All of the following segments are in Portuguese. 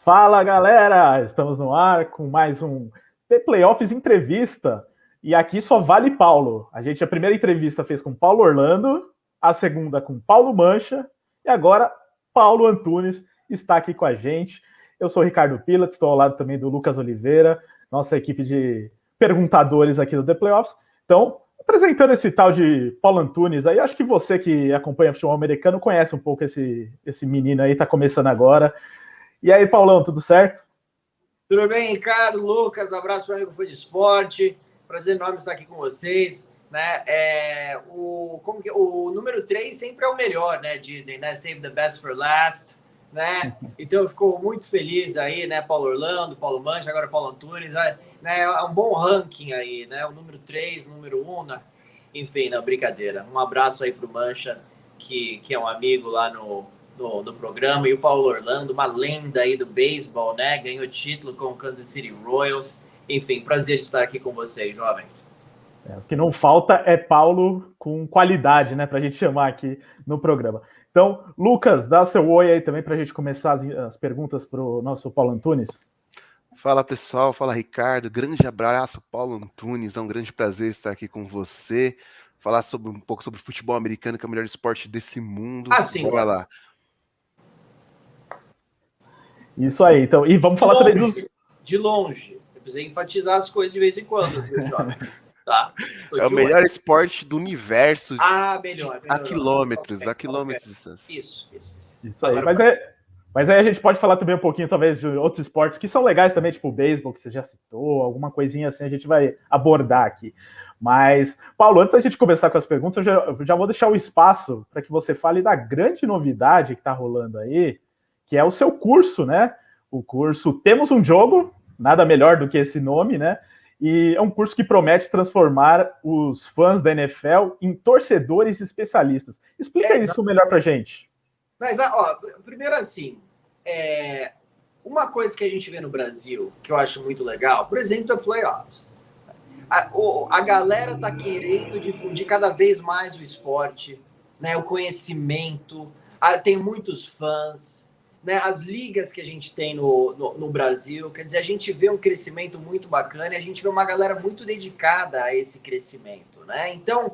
Fala, galera! Estamos no ar com mais um The Playoffs Entrevista. E aqui só vale Paulo. A primeira entrevista fez com Paulo Orlando, a segunda com Paulo Mancha, e agora Paulo Antunes está aqui com a gente. Eu sou o Ricardo Pilat, estou ao lado também do Lucas Oliveira, nossa equipe de perguntadores aqui do The Playoffs. Então, apresentando esse tal de Paulo Antunes aí, acho que você que acompanha futebol americano conhece um pouco esse menino aí, está começando agora. E aí, Paulão, tudo certo? Tudo bem, Ricardo, Lucas, abraço para o amigo Fã de Esporte, prazer enorme estar aqui com vocês. Né? O número 3 sempre é o melhor, né? Dizem, né? Save the best for last, né? Então eu fico muito feliz aí, né? Paulo Orlando, Paulo Mancha, agora Paulo Antunes, né? É um bom ranking aí, né? O número 3, o número 1, né? Enfim, não, brincadeira. Um abraço aí para o Mancha, que é um amigo lá no programa, e o Paulo Orlando, uma lenda aí do beisebol, né? Ganhou título com o Kansas City Royals. Enfim, prazer de estar aqui com vocês, jovens. O que não falta é Paulo com qualidade, né? Pra gente chamar aqui no programa. Então, Lucas, dá seu oi aí também pra gente começar as perguntas pro nosso Paulo Antunes. Fala, pessoal. Fala, Ricardo. Grande abraço, Paulo Antunes. É um grande prazer estar aqui com você. Falar um pouco sobre futebol americano, que é o melhor esporte desse mundo. Sim, bora lá. Isso aí, então. E vamos falar também dos... De longe. Eu precisei enfatizar as coisas de vez em quando, viu, jovem? Tá. É o melhor esporte do universo. Melhor. A quilômetros, okay, a quilômetros de distância. Isso aí. Mas aí a gente pode falar também um pouquinho, talvez, de outros esportes que são legais também, tipo o beisebol, que você já citou, alguma coisinha assim a gente vai abordar aqui. Mas, Paulo, antes da gente começar com as perguntas, eu já vou deixar o espaço para que você fale da grande novidade que está rolando aí, que é o seu curso, né? O curso Temos um Jogo, nada melhor do que esse nome, né? E é um curso que promete transformar os fãs da NFL em torcedores especialistas. Explica isso melhor pra gente. Mas, primeiro assim, uma coisa que a gente vê no Brasil, que eu acho muito legal, por exemplo, é playoffs. A galera tá querendo difundir cada vez mais o esporte, né? O conhecimento, tem muitos fãs, né, as ligas que a gente tem no Brasil, quer dizer, a gente vê um crescimento muito bacana e a gente vê uma galera muito dedicada a esse crescimento, né? Então,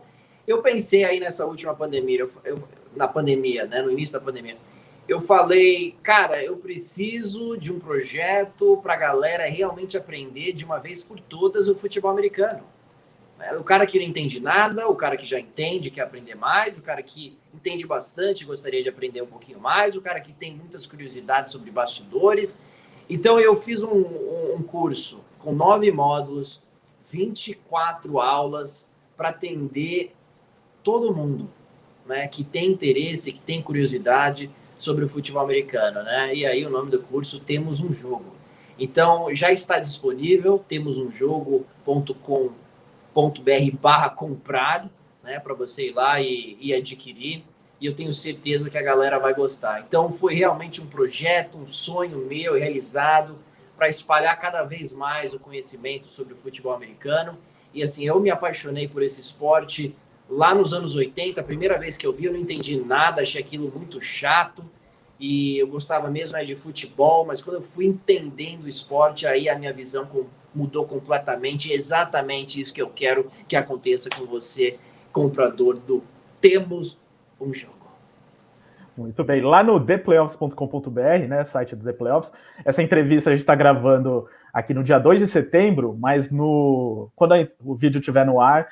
eu pensei aí nessa última pandemia, na pandemia, né, no início da pandemia, eu falei, cara, eu preciso de um projeto para a galera realmente aprender de uma vez por todas o futebol americano. O cara que não entende nada, o cara que já entende, quer aprender mais, o cara que entende bastante, gostaria de aprender um pouquinho mais, o cara que tem muitas curiosidades sobre bastidores. Então, eu fiz um curso com 9 módulos, 24 aulas, para atender todo mundo, né, que tem interesse, que tem curiosidade sobre o futebol americano, né? E aí o nome do curso, Temos um Jogo. Então, já está disponível, temosumjogo.com.br/comprar, né, para você ir lá e adquirir, e eu tenho certeza que a galera vai gostar. Então, foi realmente um projeto, um sonho meu realizado para espalhar cada vez mais o conhecimento sobre o futebol americano. E assim, eu me apaixonei por esse esporte lá nos anos 80, a primeira vez que eu vi, eu não entendi nada, achei aquilo muito chato, e eu gostava mesmo de futebol, mas quando eu fui entendendo o esporte, aí a minha visão mudou completamente, exatamente isso que eu quero que aconteça com você, comprador do Temos um Jogo. Muito bem. Lá no theplayoffs.com.br, né, site do The Playoffs, essa entrevista a gente está gravando aqui no dia 2 de setembro, mas quando o vídeo estiver no ar,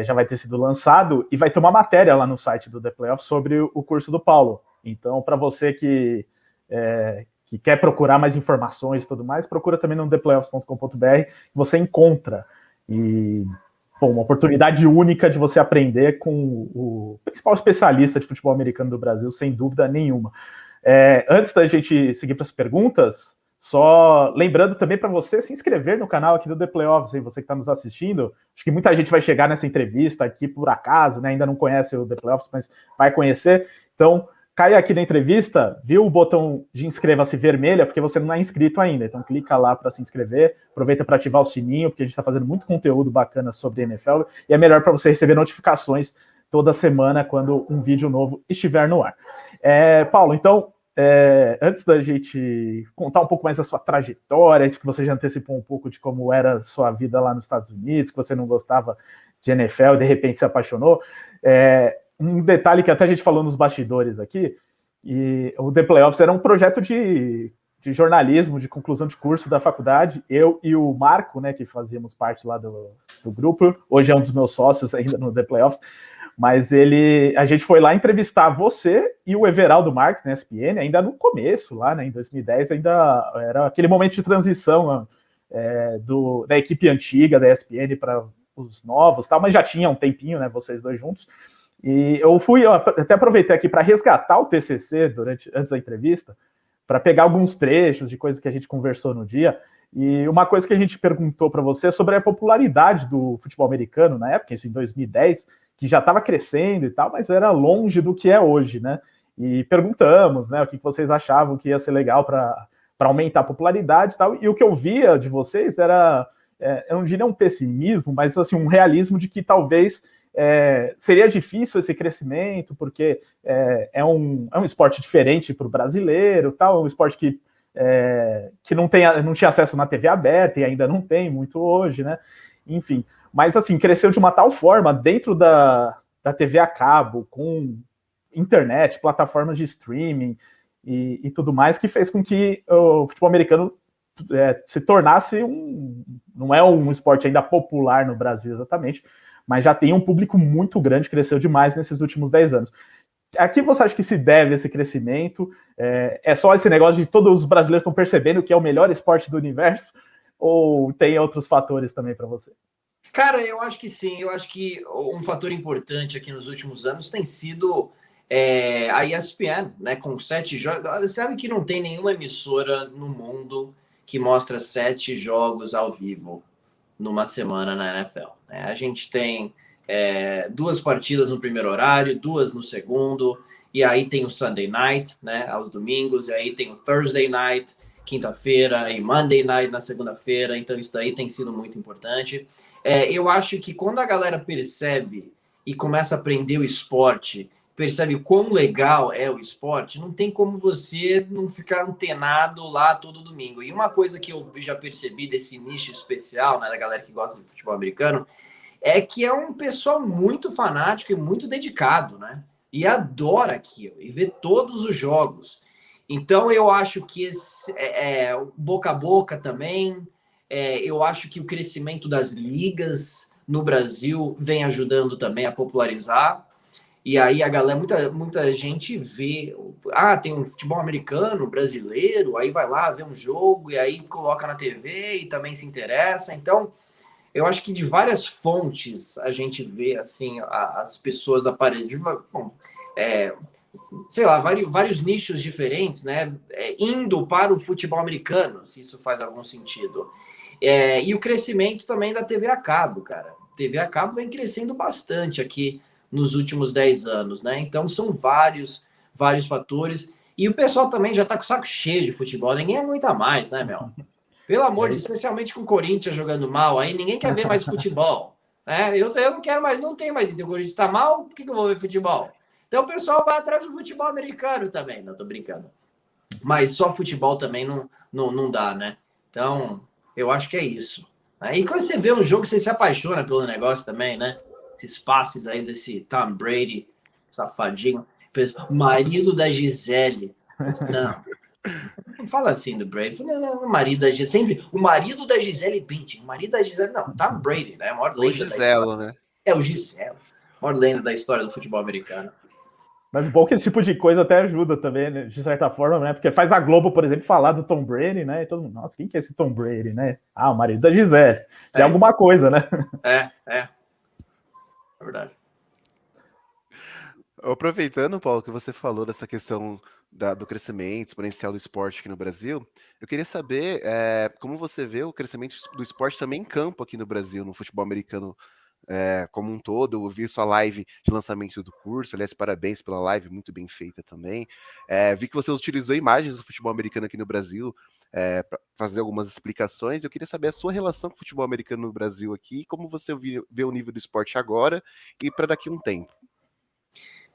já vai ter sido lançado e vai ter uma matéria lá no site do The Playoffs sobre o curso do Paulo. Então, para você que quer procurar mais informações e tudo mais, procura também no theplayoffs.com.br, que você encontra. E, uma oportunidade única de você aprender com o principal especialista de futebol americano do Brasil, sem dúvida nenhuma. Antes da gente seguir para as perguntas, só lembrando também para você se inscrever no canal aqui do The Playoffs, hein? Você que está nos assistindo, acho que muita gente vai chegar nessa entrevista aqui por acaso, né? Ainda não conhece o The Playoffs, mas vai conhecer. Então, cai aqui na entrevista, viu o botão de inscreva-se vermelho, porque você não é inscrito ainda. Então, clica lá para se inscrever, aproveita para ativar o sininho, porque a gente está fazendo muito conteúdo bacana sobre NFL, e é melhor para você receber notificações toda semana quando um vídeo novo estiver no ar. Paulo, então, antes da gente contar um pouco mais da sua trajetória, isso que você já antecipou um pouco de como era a sua vida lá nos Estados Unidos, que você não gostava de NFL e de repente se apaixonou, um detalhe que até a gente falou nos bastidores aqui, e o The Playoffs era um projeto de jornalismo, de conclusão de curso da faculdade, eu e o Marco, né, que fazíamos parte lá do grupo, hoje é um dos meus sócios ainda no The Playoffs, mas a gente foi lá entrevistar você e o Everaldo Marques na ESPN, ainda no começo, lá, né, em 2010, ainda era aquele momento de transição da equipe antiga da ESPN para os novos, tal, mas já tinha um tempinho, né, vocês dois juntos. E eu até aproveitei aqui para resgatar o TCC antes da entrevista, para pegar alguns trechos de coisas que a gente conversou no dia. E uma coisa que a gente perguntou para você é sobre a popularidade do futebol americano na época, isso em 2010, que já estava crescendo e tal, mas era longe do que é hoje, né? E perguntamos, né, o que vocês achavam que ia ser legal para aumentar a popularidade e tal. E o que eu via de vocês era, eu não diria um pessimismo, mas assim, um realismo de que talvez seria difícil esse crescimento, porque é um esporte diferente para o brasileiro, tal, um esporte que não tinha acesso na TV aberta e ainda não tem muito hoje, né? Enfim, mas assim, cresceu de uma tal forma dentro da TV a cabo, com internet, plataformas de streaming e tudo mais, que fez com que o futebol americano se tornasse não é um esporte ainda popular no Brasil exatamente, mas já tem um público muito grande, cresceu demais nesses últimos 10 anos. A que você acha que se deve esse crescimento? É só esse negócio de todos os brasileiros estão percebendo que é o melhor esporte do universo? Ou tem outros fatores também para você? Cara, eu acho que sim. Eu acho que um fator importante aqui nos últimos anos tem sido a ESPN, né? Com 7 jogos. Você sabe que não tem nenhuma emissora no mundo que mostra 7 jogos ao vivo numa semana na NFL, né? A gente tem 2 partidas no primeiro horário, 2 no segundo, e aí tem o Sunday Night, né, aos domingos, e aí tem o Thursday Night, quinta-feira, e Monday Night na segunda-feira, então isso daí tem sido muito importante. Eu acho que quando a galera percebe e começa a aprender o esporte, percebe quão legal é o esporte, não tem como você não ficar antenado lá todo domingo. E uma coisa que eu já percebi desse nicho especial, né, da galera que gosta de futebol americano, é que é um pessoal muito fanático e muito dedicado, né? E adora aquilo, e vê todos os jogos. Então, eu acho que boca a boca também, eu acho que o crescimento das ligas no Brasil vem ajudando também a popularizar. E aí a galera, muita gente vê, tem um futebol americano, brasileiro, aí vai lá ver um jogo e aí coloca na TV e também se interessa. Então, eu acho que de várias fontes a gente vê assim as pessoas aparecendo, sei lá, vários nichos diferentes, né? Indo para o futebol americano, se isso faz algum sentido. E o crescimento também da TV a cabo, cara. TV a cabo vem crescendo bastante aqui nos últimos 10 anos, né? Então são vários fatores. E o pessoal também já tá com o saco cheio de futebol, ninguém aguenta mais, né, meu? Pelo amor de Deus, especialmente com o Corinthians jogando mal, aí ninguém quer ver mais futebol. Né? Eu não quero mais, não tem mais. Então, o Corinthians tá mal, por que eu vou ver futebol? Então o pessoal vai atrás do futebol americano também. Não, tô brincando. Mas só futebol também não dá, né? Então, eu acho que é isso. Aí quando você vê um jogo, você se apaixona pelo negócio também, né? Esses passes aí desse Tom Brady, safadinho. Marido da Gisele. Não. Não fala assim do Brady. Não, o marido da Gisele. Sempre o marido da Gisele Bündchen. O marido da Gisele. Não, Tom Brady, né? A maior lenda da história. Né? O Giselo. A maior lenda da história do futebol americano. Mas bom que esse tipo de coisa até ajuda também, né, de certa forma, né? Porque faz a Globo, por exemplo, falar do Tom Brady, né? E todo mundo, nossa, quem que é esse Tom Brady, né? O marido da Gisele. Tem alguma coisa, né? É verdade. Aproveitando, Paulo, que você falou dessa questão do crescimento exponencial do esporte aqui no Brasil, eu queria saber como você vê o crescimento do esporte também em campo aqui no Brasil, no futebol americano como um todo. Eu vi sua live de lançamento do curso, aliás, parabéns pela live, muito bem feita também. Vi que você utilizou imagens do futebol americano aqui no Brasil para fazer algumas explicações. Eu queria saber a sua relação com o futebol americano no Brasil aqui, como você vê o nível do esporte agora e para daqui a um tempo.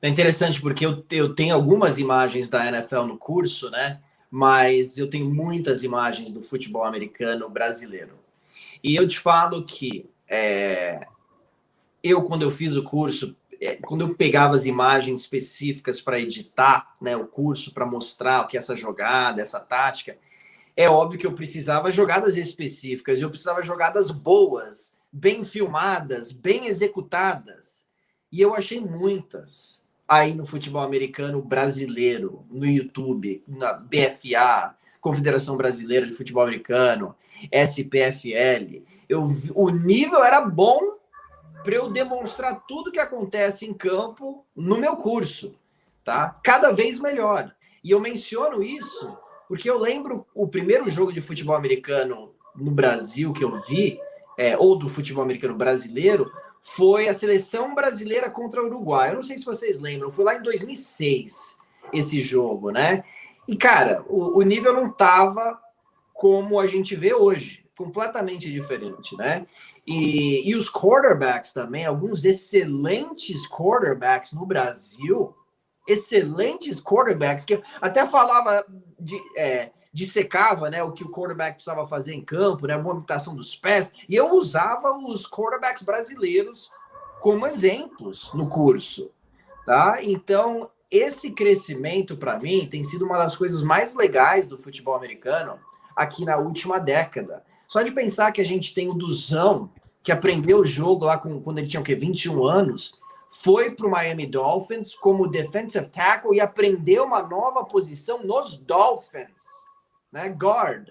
É interessante porque eu tenho algumas imagens da NFL no curso, né? Mas eu tenho muitas imagens do futebol americano brasileiro. E eu te falo que quando eu fiz o curso, quando eu pegava as imagens específicas para editar, né, o curso, para mostrar o que é essa jogada, essa tática, é óbvio que eu precisava jogadas específicas, eu precisava jogadas boas, bem filmadas, bem executadas. E eu achei muitas aí no futebol americano brasileiro, no YouTube, na BFA, Confederação Brasileira de Futebol Americano, SPFL. O nível era bom para eu demonstrar tudo que acontece em campo no meu curso, tá? Cada vez melhor. E eu menciono isso porque eu lembro o primeiro jogo de futebol americano no Brasil que eu vi, ou do futebol americano brasileiro, foi a seleção brasileira contra o Uruguai. Eu não sei se vocês lembram, foi lá em 2006 esse jogo, né? E, cara, o nível não tava como a gente vê hoje, completamente diferente, né? E os quarterbacks também, alguns excelentes quarterbacks no Brasil, excelentes quarterbacks, que até falava dissecava, né, o que o quarterback precisava fazer em campo, né, a movimentação dos pés, e eu usava os quarterbacks brasileiros como exemplos no curso, tá? Então, esse crescimento, para mim, tem sido uma das coisas mais legais do futebol americano aqui na última década. Só de pensar que a gente tem o Duzão, que aprendeu o jogo lá quando ele tinha, 21 anos, foi para o Miami Dolphins como defensive tackle e aprendeu uma nova posição nos Dolphins, né? Guard.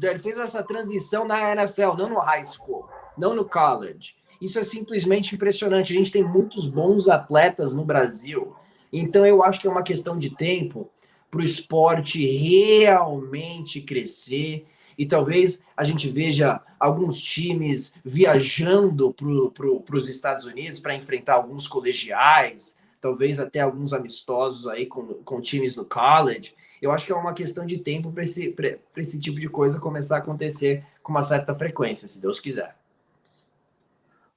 Ele fez essa transição na NFL, não no high school, não no college. Isso é simplesmente impressionante. A gente tem muitos bons atletas no Brasil. Então, eu acho que é uma questão de tempo para o esporte realmente crescer. E talvez a gente veja alguns times viajando para os Estados Unidos para enfrentar alguns colegiais, talvez até alguns amistosos aí com times no college. Eu acho que é uma questão de tempo para esse tipo de coisa começar a acontecer com uma certa frequência, se Deus quiser.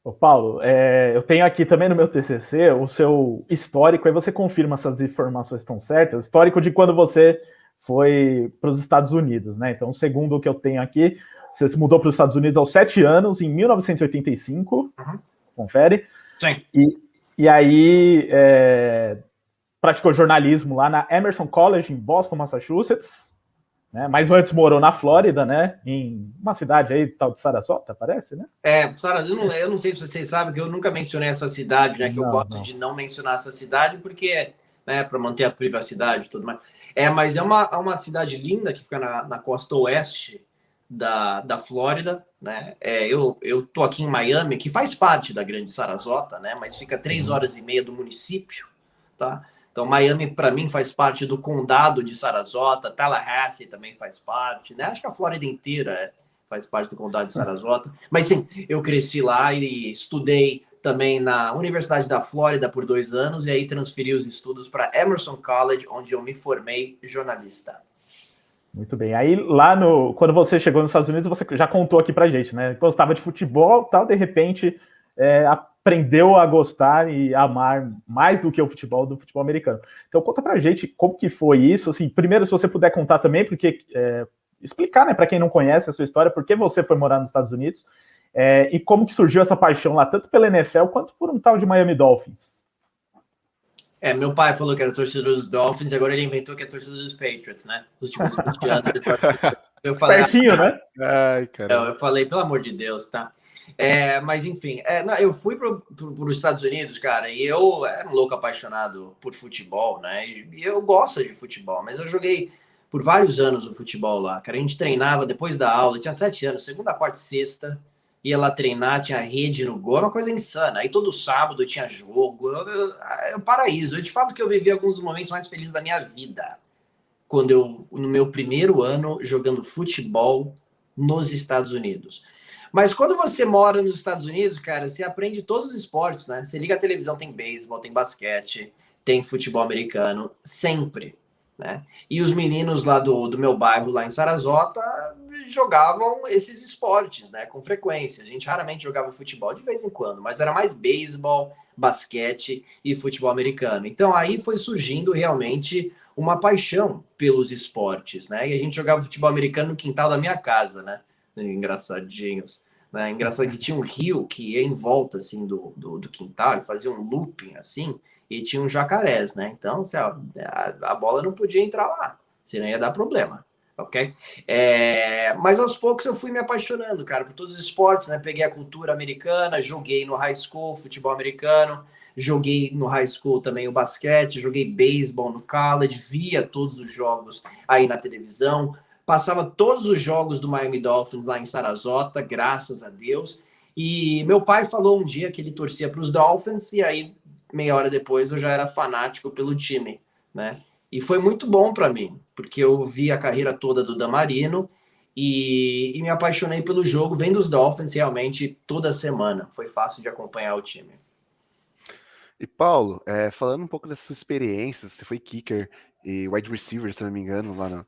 Ô Paulo, eu tenho aqui também no meu TCC o seu histórico, aí você confirma se as informações estão certas, o histórico de quando você foi para os Estados Unidos, né? Então, segundo o que eu tenho aqui, você se mudou para os Estados Unidos aos 7 anos, em 1985, confere? Sim. E aí praticou jornalismo lá na Emerson College, em Boston, Massachusetts, né? Mas antes morou na Flórida, né? Em uma cidade aí, tal de Sarasota, parece, né? Sarasota, eu não sei se vocês sabem que eu nunca mencionei essa cidade, né? Que eu gosto de não mencionar essa cidade, porque, né, para manter a privacidade e tudo mais. Mas é uma cidade linda que fica na costa oeste da Flórida, né? Eu tô aqui em Miami, que faz parte da Grande Sarasota, né? Mas fica 3 horas e meia do município, tá? Então, Miami, para mim, faz parte do condado de Sarasota, Tallahassee também faz parte, né? Acho que a Flórida inteira faz parte do condado de Sarasota. Mas, sim, eu cresci lá e estudei também na Universidade da Flórida por 2 anos, e aí transferi os estudos para Emerson College, onde eu me formei jornalista. Muito bem. Aí, quando você chegou nos Estados Unidos, você já contou aqui pra gente, né? Gostava de futebol, tal, de repente aprendeu a gostar e amar mais do que o futebol, do futebol americano. Então, conta pra gente como que foi isso. Assim, primeiro, se você puder contar também, porque explicar, né, para quem não conhece a sua história, por que você foi morar nos Estados Unidos e como que surgiu essa paixão lá, tanto pela NFL quanto por um tal de Miami Dolphins. Meu pai falou que era torcedor dos Dolphins, agora ele inventou que é torcedor dos Patriots, né? Os últimos 20 anos. Eu falei, pertinho, né? Ai, caramba. Eu falei, pelo amor de Deus, tá? Mas enfim, eu fui para os Estados Unidos, cara, e eu era um louco apaixonado por futebol, né? E eu gosto de futebol, mas eu joguei por vários anos o futebol lá, cara. A gente treinava depois da aula, tinha 7 anos, segunda, quarta e sexta, ia lá treinar, tinha rede no gol, uma coisa insana. Aí todo sábado tinha jogo, é um paraíso. Eu te falo que eu vivi alguns momentos mais felizes da minha vida, no meu primeiro ano jogando futebol nos Estados Unidos. Mas quando você mora nos Estados Unidos, cara, você aprende todos os esportes, né? Você liga a televisão, tem beisebol, tem basquete, tem futebol americano, sempre, né? E os meninos lá do meu bairro, lá em Sarasota, jogavam esses esportes, né? Com frequência. A gente raramente jogava futebol de vez em quando, mas era mais beisebol, basquete e futebol americano. Então aí foi surgindo realmente uma paixão pelos esportes, né? E a gente jogava futebol americano no quintal da minha casa, né? Engraçadinhos. Né? Engraçado que tinha um rio que ia em volta assim do quintal, ele fazia um looping assim, e tinha um jacarés, né? Então, assim, a bola não podia entrar lá, senão ia dar problema, ok? Mas aos poucos eu fui me apaixonando, cara, por todos os esportes, né? Peguei a cultura americana, joguei no high school, futebol americano, joguei no high school também o basquete, joguei beisebol no college, via todos os jogos aí na televisão, passava todos os jogos do Miami Dolphins lá em Sarasota, graças a Deus. E meu pai falou um dia que ele torcia para os Dolphins, e aí, meia hora depois, eu já era fanático pelo time, né? E foi muito bom para mim, porque eu vi a carreira toda do Dan Marino e me apaixonei pelo jogo, vendo os Dolphins realmente toda semana. Foi fácil de acompanhar o time. E Paulo, falando um pouco dessas experiências, você foi kicker e wide receiver, se não me engano, lá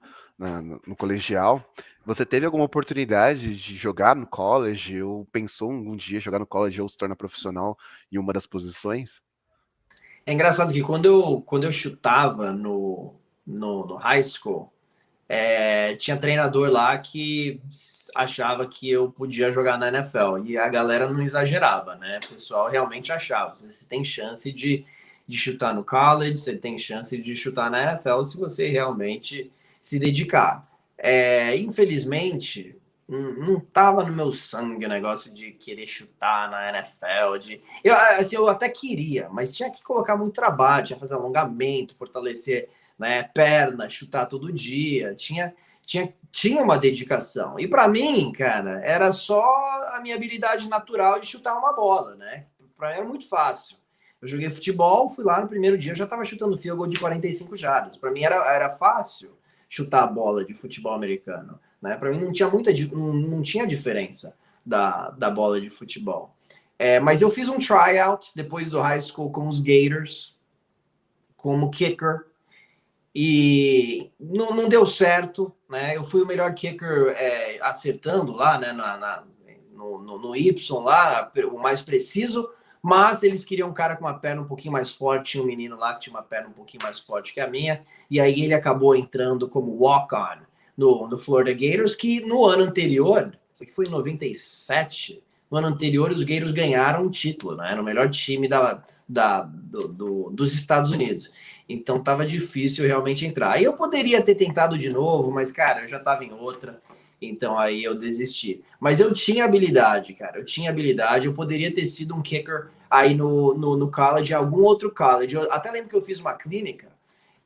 no colegial. Você teve alguma oportunidade de jogar no college ou pensou um dia jogar no college ou se tornar profissional em uma das posições? É engraçado que quando eu chutava no high school, tinha treinador lá que achava que eu podia jogar na NFL. E a galera não exagerava, né? O pessoal realmente achava. Você tem chance de chutar no college, você tem chance de chutar na NFL se você realmente se dedicar. Infelizmente, não tava no meu sangue o negócio de querer chutar na NFL. Eu até queria, mas tinha que colocar muito trabalho, tinha que fazer alongamento, fortalecer, né, perna, chutar todo dia, tinha uma dedicação. E para mim, cara, era só a minha habilidade natural de chutar uma bola, né? Para mim era muito fácil. Eu joguei futebol, fui lá no primeiro dia, eu já estava chutando field goal de 45 jardas. Para mim era fácil chutar a bola de futebol americano, né? Para mim não tinha diferença da bola de futebol. Mas eu fiz um tryout depois do high school com os Gators como kicker. E não deu certo, né? Eu fui o melhor kicker acertando lá, né? No Y lá, o mais preciso, mas eles queriam um cara com uma perna um pouquinho mais forte. Tinha um menino lá que tinha uma perna um pouquinho mais forte que a minha, e aí ele acabou entrando como walk-on no Florida Gators, que no ano anterior, isso aqui foi em 97, no ano anterior os Gators ganharam um título, né? Era o melhor time dos Estados Unidos. Então tava difícil realmente entrar. Aí eu poderia ter tentado de novo, mas, cara, eu já tava em outra. Então aí eu desisti. Mas eu tinha habilidade, cara. Eu tinha habilidade. Eu poderia ter sido um kicker aí no college, algum outro college. Eu até lembro que eu fiz uma clínica.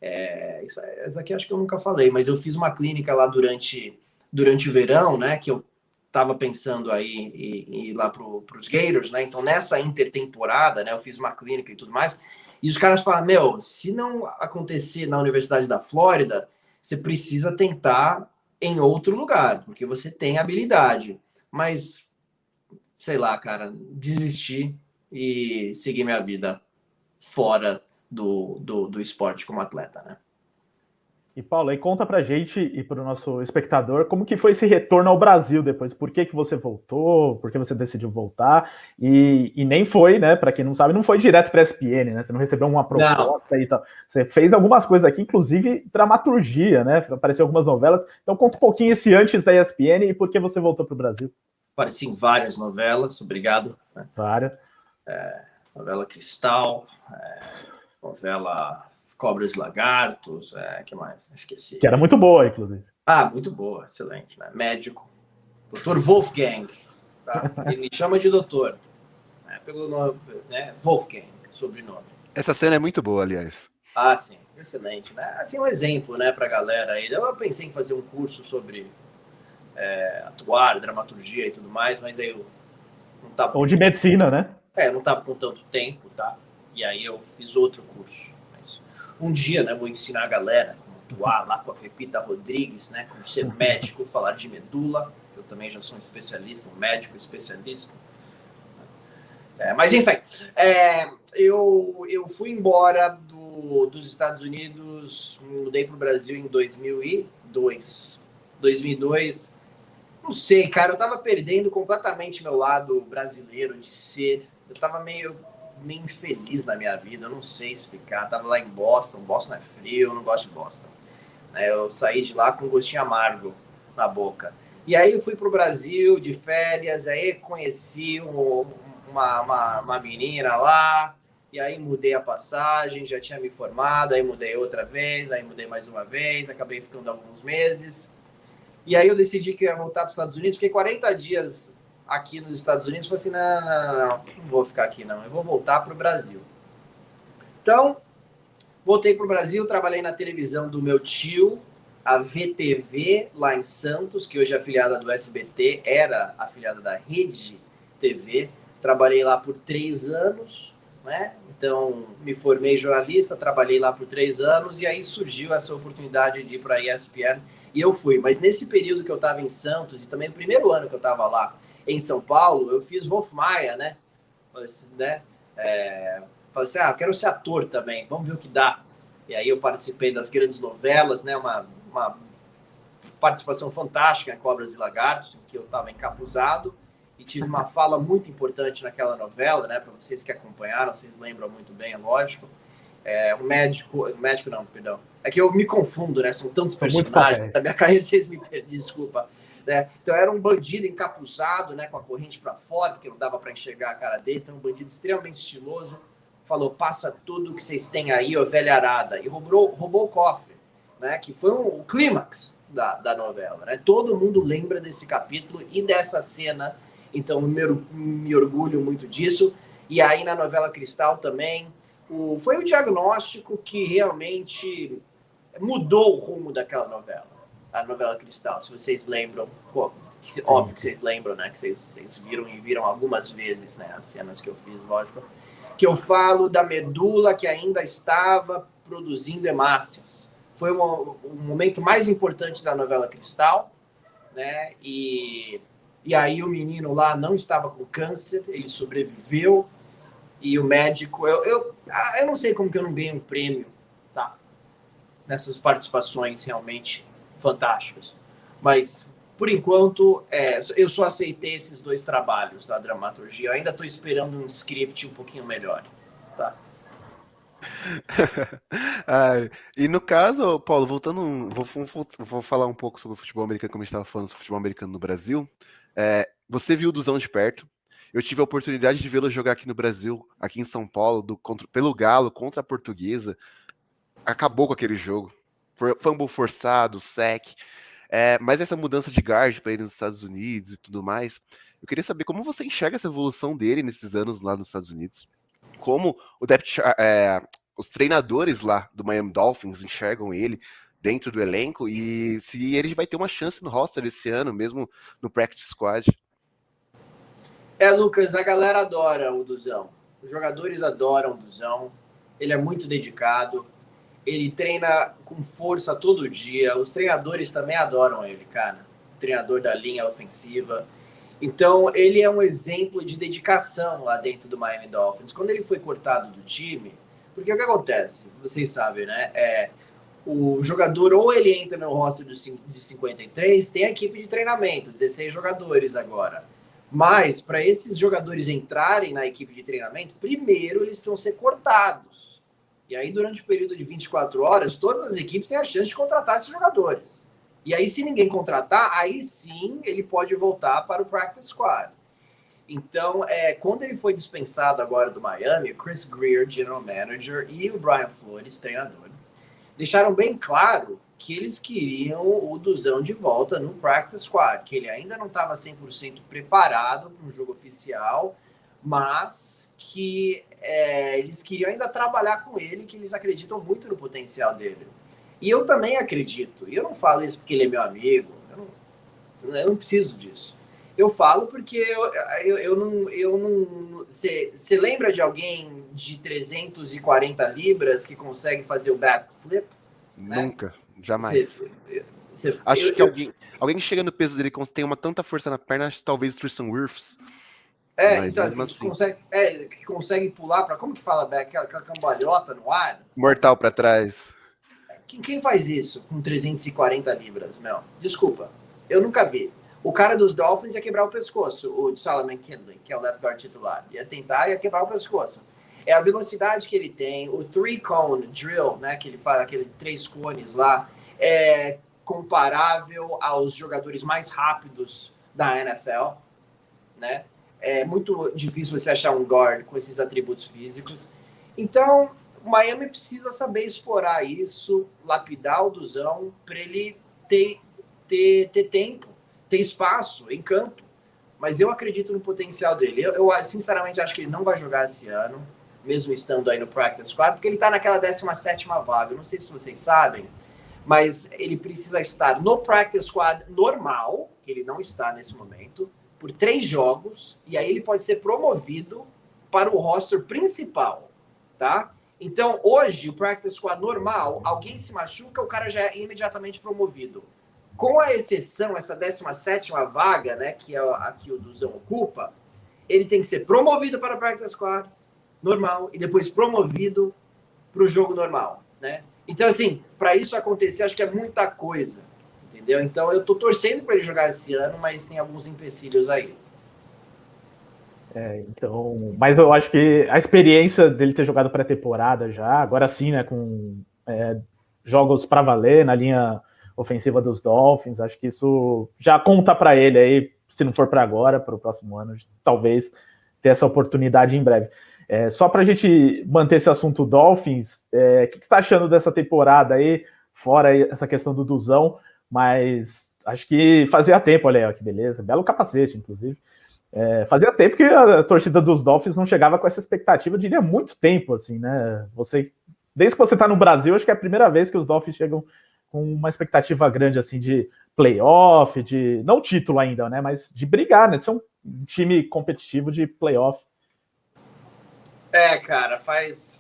Essa aqui acho que eu nunca falei, mas eu fiz uma clínica lá durante o verão, né? Que eu tava pensando aí em ir lá pros Gators, né? Então nessa intertemporada, né? Eu fiz uma clínica e tudo mais. E os caras falam, meu, se não acontecer na Universidade da Flórida, você precisa tentar em outro lugar, porque você tem habilidade. Mas, sei lá, cara, desisti e seguir minha vida fora do esporte como atleta, né? E Paulo, aí conta pra gente e pro nosso espectador como que foi esse retorno ao Brasil depois, por que você voltou, por que você decidiu voltar, e nem foi, né, pra quem não sabe, não foi direto pra ESPN, né, você não recebeu uma proposta e tal, você fez algumas coisas aqui, inclusive dramaturgia, né, apareceu algumas novelas, então conta um pouquinho esse antes da ESPN e por que você voltou pro Brasil. Apareci em várias novelas, obrigado. Várias. Novela Cristal, novela Cobras e Lagartos, que mais? Esqueci. Que era muito boa, inclusive. Muito boa, excelente, né? Médico. Dr. Wolfgang, tá? Ele me chama de doutor, né? Pelo nome, né? Wolfgang, sobrenome. Essa cena é muito boa, aliás. Sim, excelente, né? Assim, um exemplo, né, pra galera aí. Eu pensei em fazer um curso sobre atuar, dramaturgia e tudo mais, mas aí eu não tava... Ou de medicina, né? Não tava com tanto tempo, tá? E aí eu fiz outro curso. Um dia, né, vou ensinar a galera como atuar lá com a Pepita Rodrigues, né, como ser médico, falar de medula, eu também já sou um especialista, um médico especialista. Mas, enfim, eu fui embora dos Estados Unidos, mudei para o Brasil em 2002. 2002, não sei, cara, eu tava perdendo completamente meu lado brasileiro de ser, eu tava meio meio infeliz na minha vida, eu não sei explicar. Tava lá em Boston é frio, eu não gosto de Boston. Eu saí de lá com um gostinho amargo na boca. E aí eu fui pro Brasil de férias, aí conheci uma menina lá, e aí mudei a passagem, já tinha me formado, aí mudei outra vez, aí mudei mais uma vez, acabei ficando alguns meses. E aí eu decidi que ia voltar para os Estados Unidos, fiquei 40 dias aqui nos Estados Unidos, falei assim, não vou ficar aqui não, eu vou voltar para o Brasil. Então, voltei para o Brasil, trabalhei na televisão do meu tio, a VTV, lá em Santos, que hoje é afiliada do SBT, era afiliada da Rede TV. Trabalhei lá por 3 anos, né? Então, me formei jornalista, trabalhei lá por 3 anos, e aí surgiu essa oportunidade de ir para a ESPN, e eu fui. Mas nesse período que eu estava em Santos, e também no primeiro ano que eu estava lá em São Paulo, eu fiz Wolf Maia, né? Falei assim, eu quero ser ator também, vamos ver o que dá. E aí eu participei das grandes novelas, né? Uma participação fantástica em Cobras e Lagartos, em que eu estava encapuzado e tive uma fala muito importante naquela novela, né? Para vocês que acompanharam, vocês lembram muito bem, é lógico. Médico não, perdão. É que eu me confundo, né? São tantos personagens da minha carreira, vocês me perdem, desculpa. Né? Então era um bandido encapuzado, né? Com a corrente para fora, porque não dava para enxergar a cara dele. Então um bandido extremamente estiloso. Falou, passa tudo que vocês têm aí, ô velha arada. E roubou o cofre, né? Que foi o clímax da novela, né? Todo mundo lembra desse capítulo e dessa cena. Então me orgulho muito disso. E aí na novela Cristal também, foi o diagnóstico que realmente mudou o rumo daquela novela. A novela Cristal, se vocês lembram, óbvio que vocês lembram, né? Que vocês viram algumas vezes, né? As cenas que eu fiz, lógico. Que eu falo da medula que ainda estava produzindo hemácias. Foi o momento mais importante da novela Cristal, né? E aí o menino lá não estava com câncer, ele sobreviveu, e o médico... Eu não sei como que eu não ganhei um prêmio, tá? Nessas participações realmente fantásticas. Mas, por enquanto, eu só aceitei esses 2 trabalhos da dramaturgia. Eu ainda estou esperando um script um pouquinho melhor, tá? E no caso, Paulo, voltando, vou falar um pouco sobre o futebol americano, como a gente estava falando sobre o futebol americano no Brasil. Você viu o Duzão de perto. Eu tive a oportunidade de vê-lo jogar aqui no Brasil, aqui em São Paulo, pelo Galo, contra a Portuguesa. Acabou com aquele jogo. Fumble forçado, sack. Mas essa mudança de guard para ele nos Estados Unidos e tudo mais, eu queria saber como você enxerga essa evolução dele nesses anos lá nos Estados Unidos. Como os treinadores lá do Miami Dolphins enxergam ele dentro do elenco e se ele vai ter uma chance no roster esse ano, mesmo no practice squad. Lucas, a galera adora o Duzão. Os jogadores adoram o Duzão. Ele é muito dedicado. Ele treina com força todo dia. Os treinadores também adoram ele, cara. O treinador da linha ofensiva. Então, ele é um exemplo de dedicação lá dentro do Miami Dolphins. Quando ele foi cortado do time, porque o que acontece? Vocês sabem, né? O jogador, ou ele entra no roster de 53, tem a equipe de treinamento, 16 jogadores agora. Mas, para esses jogadores entrarem na equipe de treinamento, primeiro eles vão ser cortados. E aí, durante o período de 24 horas, todas as equipes têm a chance de contratar esses jogadores. E aí, se ninguém contratar, aí sim ele pode voltar para o practice squad. Então, quando ele foi dispensado agora do Miami, o Chris Greer, general manager, e o Brian Flores, treinador, deixaram bem claro que eles queriam o Duzão de volta no practice squad, que ele ainda não estava 100% preparado para um jogo oficial, mas que eles queriam ainda trabalhar com ele, que eles acreditam muito no potencial dele. E eu também acredito. E eu não falo isso porque ele é meu amigo. Eu não preciso disso. Eu falo porque eu não... Você lembra de alguém de 340 libras que consegue fazer o backflip? Nunca, né? Jamais. Acho que alguém que chega no peso dele tem tanta força na perna, acho que talvez o Tristan Wirfs. Mas então assim. Que consegue pular para... Como que fala back? Aquela cambalhota no ar? Mortal para trás. Quem faz isso com 340 libras, meu? Desculpa, eu nunca vi. O cara dos Dolphins ia quebrar o pescoço, o Solomon Kindley, que é o left guard titular. Ia quebrar o pescoço. É a velocidade que ele tem, o 3-cone drill, né, que ele faz, aquele 3 cones lá, é comparável aos jogadores mais rápidos da NFL, né? É muito difícil você achar um guard com esses atributos físicos. Então, o Miami precisa saber explorar isso, lapidar o Duzão, para ele ter tempo, ter espaço em campo. Mas eu acredito no potencial dele. Eu sinceramente acho que ele não vai jogar esse ano, mesmo estando aí no Practice Squad, porque ele está naquela 17ª vaga. Eu não sei se vocês sabem, mas ele precisa estar no Practice Squad normal, que ele não está nesse momento, por 3 jogos, e aí ele pode ser promovido para o roster principal, tá? Então, hoje, o Practice Squad normal, alguém se machuca, o cara já é imediatamente promovido. Com a exceção, essa 17ª vaga, né, que é a que o Duzão ocupa, ele tem que ser promovido para o Practice Squad normal e depois promovido para o jogo normal, né? Então, assim, para isso acontecer, acho que é muita coisa, entendeu? Então, eu tô torcendo para ele jogar esse ano, mas tem alguns empecilhos aí. Então, mas eu acho que a experiência dele ter jogado pré-temporada já, agora sim, né, com jogos para valer na linha ofensiva dos Dolphins, acho que isso já conta para ele aí, se não for para agora, para o próximo ano, talvez ter essa oportunidade em breve. Só para a gente manter esse assunto Dolphins, o que você está achando dessa temporada aí, fora essa questão do Duzão, mas acho que fazia tempo, olha aí, ó, que beleza, belo capacete, inclusive. Fazia tempo que a torcida dos Dolphins não chegava com essa expectativa, eu diria muito tempo, assim, né? Desde que você está no Brasil, acho que é a primeira vez que os Dolphins chegam com uma expectativa grande, assim, de playoff, de não título ainda, né? Mas de brigar, né? De ser um time competitivo de playoff. Cara, faz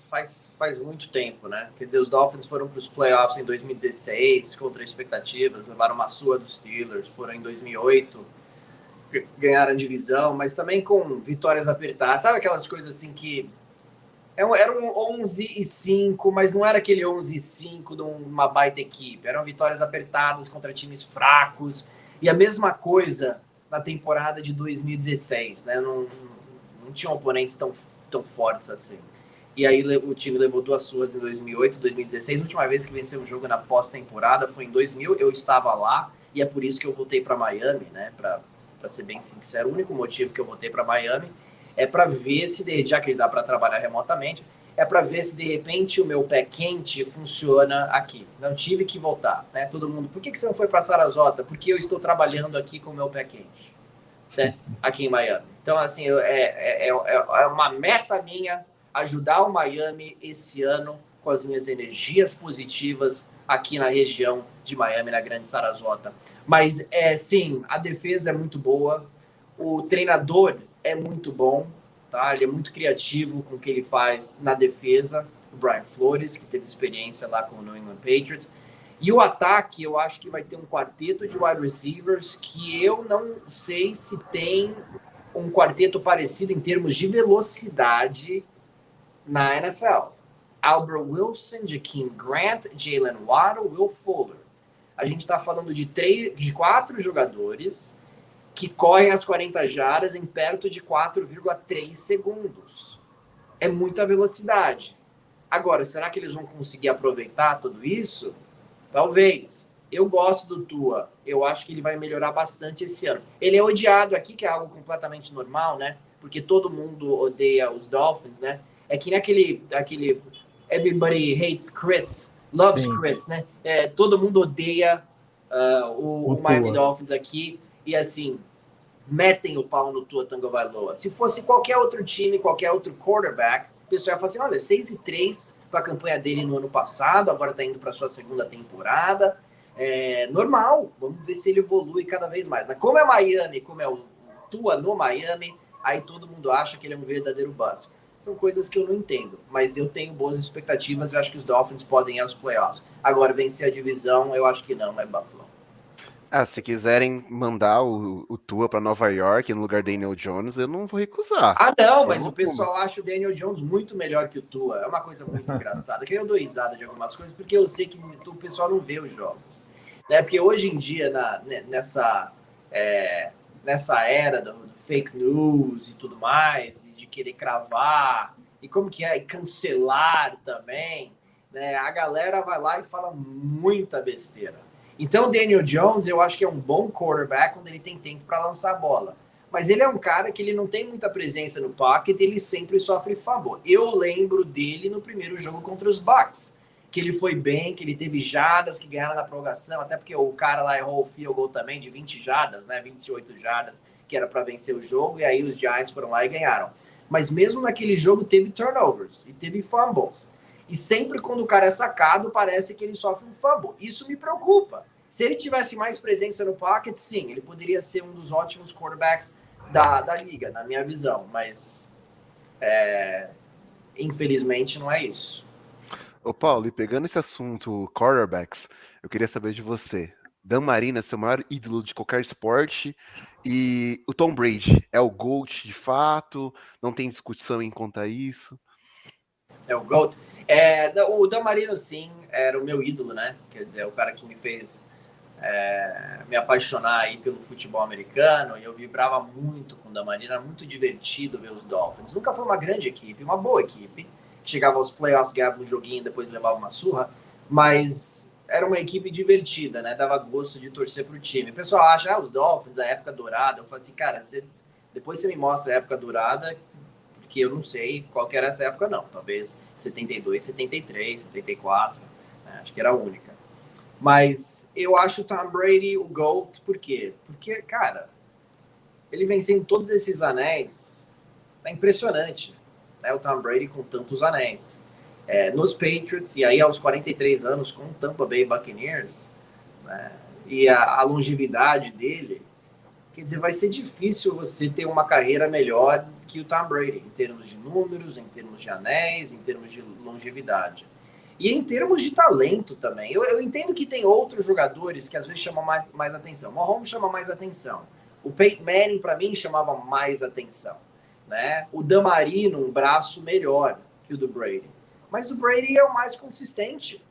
muito tempo, né? Quer dizer, os Dolphins foram para os playoffs em 2016, contra expectativas, levaram uma surra dos Steelers, foram em 2008, ganharam a divisão, mas também com vitórias apertadas. Sabe aquelas coisas assim que era um 11-5, mas não era aquele 11-5 de uma baita equipe. Eram vitórias apertadas contra times fracos. E a mesma coisa na temporada de 2016, né? Não tinham oponentes tão fortes assim. E aí o time levou 2 surras em 2008, 2016. A última vez que venceu um jogo na pós-temporada foi em 2000. Eu estava lá e é por isso que eu voltei para Miami, né? Para ser bem sincero, o único motivo que eu voltei para Miami é para ver se, já que dá para trabalhar remotamente, é para ver se de repente o meu pé quente funciona aqui. Não tive que voltar, né? Todo mundo, por que você não foi para Sarasota? Porque eu estou trabalhando aqui com o meu pé quente, né? Aqui em Miami. Então, assim, é uma meta minha ajudar o Miami esse ano com as minhas energias positivas aqui na região de Miami, na Grande Sarasota. Mas, sim, a defesa é muito boa, o treinador é muito bom, tá? Ele é muito criativo com o que ele faz na defesa, o Brian Flores, que teve experiência lá com o New England Patriots. E o ataque, eu acho que vai ter um quarteto de wide receivers que eu não sei se tem um quarteto parecido em termos de velocidade na NFL. Albert Wilson, Jakeem Grant, Jalen Waddle, Will Fuller. A gente está falando de 4 jogadores que correm as 40 jardas em perto de 4,3 segundos. É muita velocidade. Agora, será que eles vão conseguir aproveitar tudo isso? Talvez. Eu gosto do Tua. Eu acho que ele vai melhorar bastante esse ano. Ele é odiado aqui, que é algo completamente normal, né? Porque todo mundo odeia os Dolphins, né? É que nem aquele Everybody hates Chris, loves Sim. Chris, né? Todo mundo odeia o Miami Dolphins aqui. E assim, metem o pau no Tua Tagovailoa. Se fosse qualquer outro time, qualquer outro quarterback, o pessoal ia falar assim, olha, 6-3 foi a campanha dele no ano passado, agora tá indo para sua segunda temporada. Normal, vamos ver se ele evolui cada vez mais. Mas como é Miami, como é o Tua no Miami, aí todo mundo acha que ele é um verdadeiro bust. São coisas que eu não entendo, mas eu tenho boas expectativas, eu acho que os Dolphins podem ir aos playoffs. Agora, vencer a divisão, eu acho que não, é Buffalo. Se quiserem mandar o Tua para Nova York no lugar de Daniel Jones, eu não vou recusar. Não, mas o pessoal acha o Daniel Jones muito melhor que o Tua. É uma coisa muito engraçada. Que eu dou risada de algumas coisas, porque eu sei que o pessoal não vê os jogos. Né? Porque hoje em dia, nessa era do fake news e tudo mais, e de querer cravar e como que é, e cancelar também, né? A galera vai lá e fala muita besteira. Então, o Daniel Jones, eu acho que é um bom quarterback quando ele tem tempo para lançar a bola. Mas ele é um cara que ele não tem muita presença no pocket, ele sempre sofre fumble. Eu lembro dele no primeiro jogo contra os Bucks, que ele foi bem, que ele teve jardas, que ganharam na prorrogação, até porque o cara lá errou o field goal também de 20 jardas, né, 28 jardas, que era para vencer o jogo, e aí os Giants foram lá e ganharam. Mas mesmo naquele jogo teve turnovers e teve fumbles. E sempre quando o cara é sacado, parece que ele sofre um fumble. Isso me preocupa. Se ele tivesse mais presença no pocket, sim, ele poderia ser um dos ótimos quarterbacks da liga, na minha visão. Mas, infelizmente, não é isso. Ô Paulo, e pegando esse assunto quarterbacks, eu queria saber de você. Dan Marino é seu maior ídolo de qualquer esporte e o Tom Brady é o GOAT de fato? Não tem discussão em conta isso? É o GOAT. O Dan Marino, sim, era o meu ídolo, né? Quer dizer, o cara que me fez me apaixonar aí pelo futebol americano, e eu vibrava muito com o Dan Marino, era muito divertido ver os Dolphins. Nunca foi uma grande equipe, uma boa equipe, que chegava aos playoffs, ganhava um joguinho, depois levava uma surra, mas era uma equipe divertida, né? Dava gosto de torcer pro time. O pessoal acha, os Dolphins, a época dourada. Eu falo assim, cara, depois você me mostra a época dourada, porque eu não sei qual que era essa época, não. Talvez 72, 73, 74, né? Acho que era a única. Mas eu acho o Tom Brady o GOAT, por quê? Porque, cara, ele vencendo todos esses anéis, tá impressionante, né? O Tom Brady com tantos anéis. Nos Patriots, e aí aos 43 anos com o Tampa Bay Buccaneers, né? E a longevidade dele, quer dizer, vai ser difícil você ter uma carreira melhor que o Tom Brady, em termos de números, em termos de anéis, em termos de longevidade. E em termos de talento também. Eu entendo que tem outros jogadores que às vezes chamam mais atenção. O Mahomes chama mais atenção. O Peyton Manning, para mim, chamava mais atenção. Né? O Dan Marino, um braço melhor que o do Brady. Mas o Brady é o mais consistente.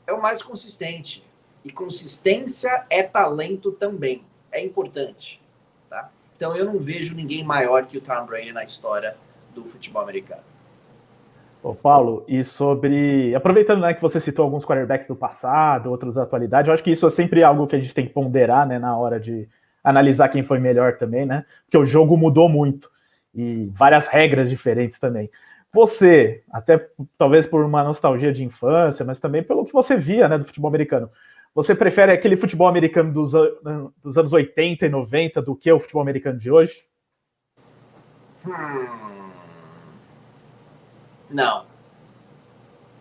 É o mais consistente. E consistência é talento também. É importante. Tá? Então eu não vejo ninguém maior que o Tom Brady na história do futebol americano. Ô, Paulo, e sobre. Aproveitando, né, que você citou alguns quarterbacks do passado, outros da atualidade, eu acho que isso é sempre algo que a gente tem que ponderar, né, na hora de analisar quem foi melhor também, né? Porque o jogo mudou muito e várias regras diferentes também. Você, até talvez por uma nostalgia de infância, mas também pelo que você via, né, do futebol americano, você prefere aquele futebol americano dos anos 80 e 90 do que o futebol americano de hoje? Não.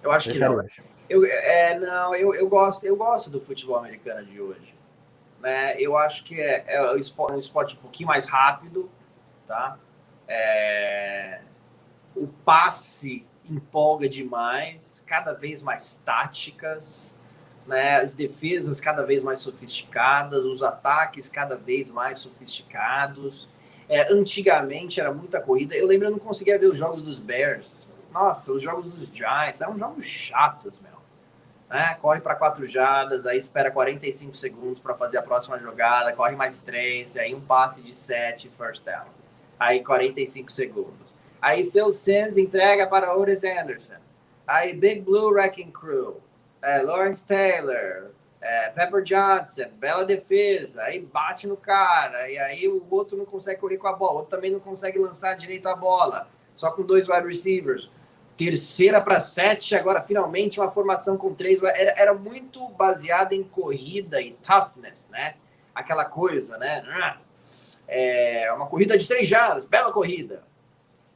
Eu acho que não. Eu gosto do futebol americano de hoje. Né? Eu acho que é um esporte um pouquinho mais rápido, tá? O passe empolga demais, cada vez mais táticas, né? As defesas cada vez mais sofisticadas, os ataques cada vez mais sofisticados. Antigamente era muita corrida. Eu lembro, eu não conseguia ver os jogos dos Bears. Nossa, os jogos dos Giants eram jogos chatos, meu. Né? Corre para 4 jardas, aí espera 45 segundos para fazer a próxima jogada, corre mais 3, aí um passe de 7, first down. Aí 45 segundos. Aí Phil Simms entrega para Otis Anderson. Aí Big Blue Wrecking Crew, Lawrence Taylor, Pepper Johnson, bela defesa, aí bate no cara, e aí o outro não consegue correr com a bola, o outro também não consegue lançar direito a bola, só com 2 wide receivers. Terceira para 7, agora finalmente uma formação com 3. Era muito baseada em corrida e toughness, né? Aquela coisa, né? Uma corrida de 3 jardas, bela corrida.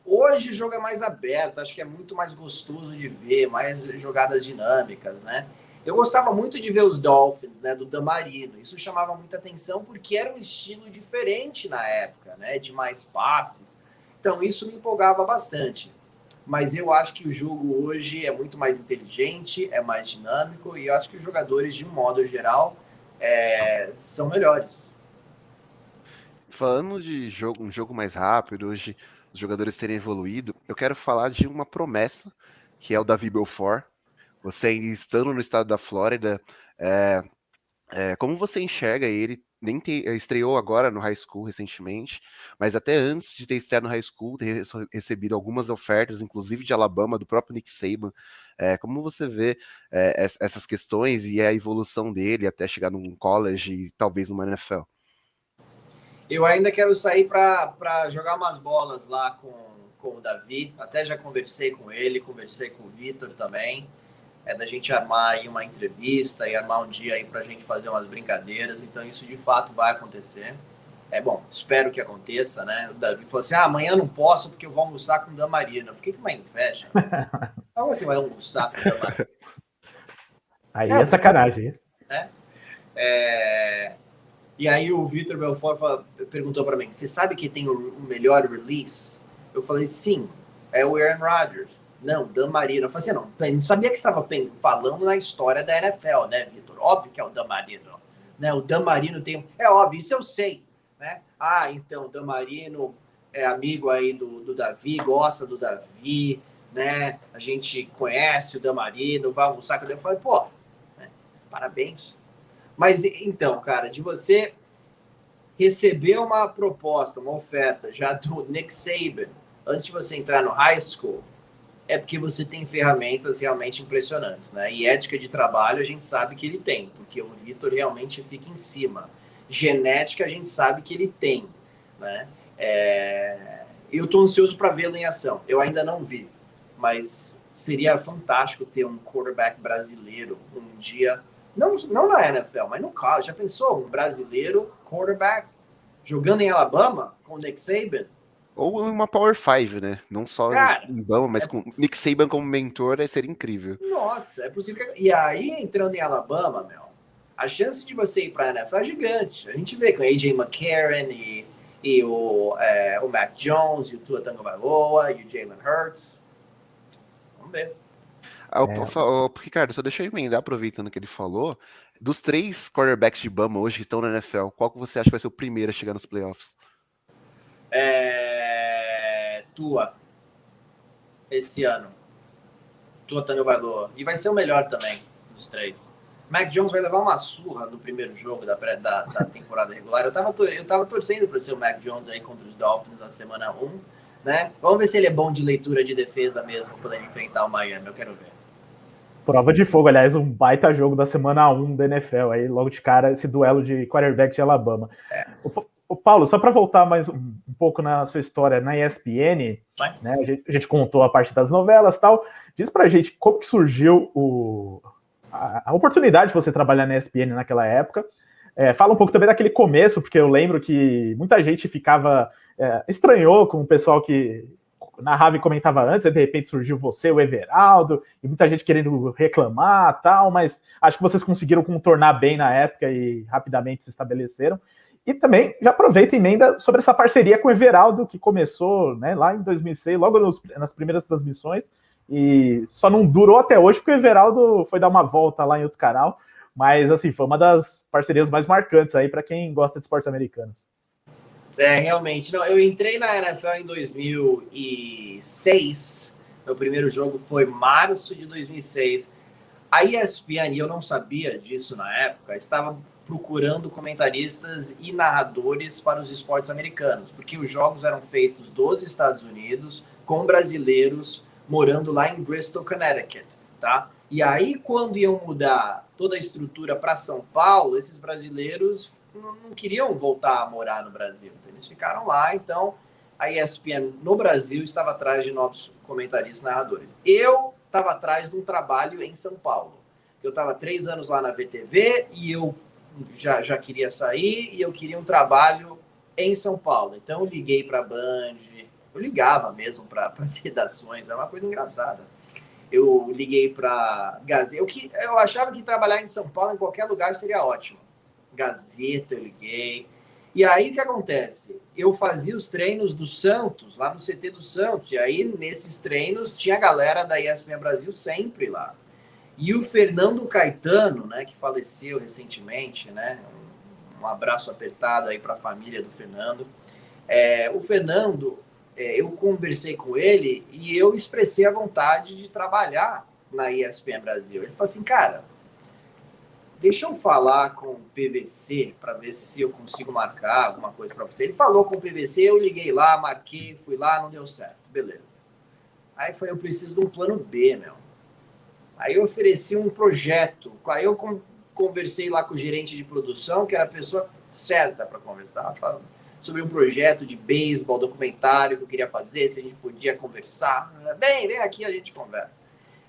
Hoje o jogo é mais aberto, acho que é muito mais gostoso de ver, mais jogadas dinâmicas, né? Eu gostava muito de ver os Dolphins, né, do Dan Marino. Isso chamava muita atenção porque era um estilo diferente na época, né, de mais passes. Então isso me empolgava bastante. Mas eu acho que o jogo hoje é muito mais inteligente, é mais dinâmico, e eu acho que os jogadores, de um modo geral, são melhores. Falando de um jogo mais rápido, hoje os jogadores terem evoluído, eu quero falar de uma promessa, que é o Davi Belfort. Você estando no estado da Flórida, Como você enxerga ele? Estreou agora no high school recentemente, mas até antes de ter estreado no high school, ter recebido algumas ofertas, inclusive de Alabama, do próprio Nick Saban. Como você vê essas questões e a evolução dele até chegar num college e talvez numa NFL? Eu ainda quero sair para jogar umas bolas lá com o Davi. Até já conversei com ele, conversei com o Vitor também. Da gente armar aí uma entrevista e armar um dia aí para a gente fazer umas brincadeiras. Então isso de fato vai acontecer. Bom, espero que aconteça, né? O Davi falou assim: amanhã eu não posso porque eu vou almoçar com o Dan Marino. Eu fiquei com uma inveja. Como você vai almoçar com o Dan Marino? Aí é sacanagem. Né? E aí o Vitor Belfort perguntou para mim: você sabe que tem o melhor release? Eu falei: sim, é o Aaron Rodgers. Não, Dan Marino. Eu falei assim: não sabia que você estava falando na história da NFL, né, Vitor? Óbvio que é o Dan Marino. Né? O Dan Marino tem... É óbvio, isso eu sei. Né? Então, o Dan Marino é amigo aí do Davi, gosta do Davi, né? A gente conhece o Dan Marino, vai almoçar com ele. Eu falei: pô, né? Parabéns. Mas, então, cara, de você receber uma proposta, uma oferta já do Nick Saban, antes de você entrar no high school, é porque você tem ferramentas realmente impressionantes, né? E ética de trabalho a gente sabe que ele tem, porque o Vitor realmente fica em cima. Genética a gente sabe que ele tem, né? Eu estou ansioso para vê-lo em ação. Eu ainda não vi, mas seria fantástico ter um quarterback brasileiro um dia, não na NFL, mas no college. Já pensou um brasileiro quarterback jogando em Alabama com o Nick Saban? Ou uma Power 5, né? Não só em Bama, mas com Nick Saban como mentor, seria incrível. Nossa, é possível que... E aí, entrando em Alabama, a chance de você ir para a NFL é gigante. A gente vê com o A.J. McCarron e o Mac Jones, e o Tua Tagovailoa, e o Jalen Hurts. Vamos ver. Ricardo, só deixa eu emendar, aproveitando que ele falou. Dos 3 quarterbacks de Bama hoje que estão na NFL, qual que você acha que vai ser o primeiro a chegar nos playoffs? Tua. Esse ano. Tua Tagovailoa. E vai ser o melhor também dos 3. Mac Jones vai levar uma surra no primeiro jogo da temporada regular. Eu tava torcendo para ser o Mac Jones aí contra os Dolphins na semana 1, né? Vamos ver se ele é bom de leitura de defesa mesmo quando ele enfrentar o Miami. Eu quero ver. Prova de fogo, aliás, um baita jogo da semana 1 da NFL, aí logo de cara esse duelo de quarterback de Alabama. O Paulo, só para voltar mais um pouco na sua história na ESPN, né, a gente contou a parte das novelas e tal, diz pra gente como que surgiu a oportunidade de você trabalhar na ESPN naquela época. Fala um pouco também daquele começo, porque eu lembro que muita gente estranhou com o pessoal que narrava e comentava antes, e de repente surgiu você, o Everaldo, e muita gente querendo reclamar tal, mas acho que vocês conseguiram contornar bem na época e rapidamente se estabeleceram. E também já aproveita e emenda sobre essa parceria com o Everaldo, que começou, né, lá em 2006, logo nas primeiras transmissões, e só não durou até hoje, porque o Everaldo foi dar uma volta lá em outro canal, mas assim, foi uma das parcerias mais marcantes aí para quem gosta de esportes americanos. Realmente. Não, eu entrei na NFL em 2006. Meu primeiro jogo foi março de 2006. A ESPN, e eu não sabia disso na época, estava procurando comentaristas e narradores para os esportes americanos, porque os jogos eram feitos dos Estados Unidos com brasileiros morando lá em Bristol, Connecticut, tá? E aí, quando iam mudar toda a estrutura para São Paulo, esses brasileiros não queriam voltar a morar no Brasil. Então, eles ficaram lá, então a ESPN no Brasil estava atrás de novos comentaristas e narradores. Eu estava atrás de um trabalho em São Paulo. Eu estava 3 anos lá na VTV e eu já queria sair e eu queria um trabalho em São Paulo. Então, eu liguei para a Band, eu ligava mesmo para as redações, é uma coisa engraçada. Eu liguei para Gazeta. Eu achava que trabalhar em São Paulo, em qualquer lugar, seria ótimo. Gazeta, eu liguei. E aí, o que acontece? Eu fazia os treinos do Santos, lá no CT do Santos. E aí, nesses treinos, tinha a galera da ESPN Brasil sempre lá. E o Fernando Caetano, né, que faleceu recentemente, né? Um abraço apertado aí para a família do Fernando. O Fernando, eu conversei com ele e eu expressei a vontade de trabalhar na ESPN Brasil. Ele falou assim, cara, deixa eu falar com o PVC para ver se eu consigo marcar alguma coisa para você. Ele falou com o PVC, eu liguei lá, marquei, fui lá, não deu certo. Beleza. Aí foi, eu preciso de um plano B, meu. Aí eu ofereci um projeto. Aí eu conversei lá com o gerente de produção, que era a pessoa certa para conversar, falando sobre um projeto de beisebol, documentário que eu queria fazer, se a gente podia conversar. Vem aqui, a gente conversa.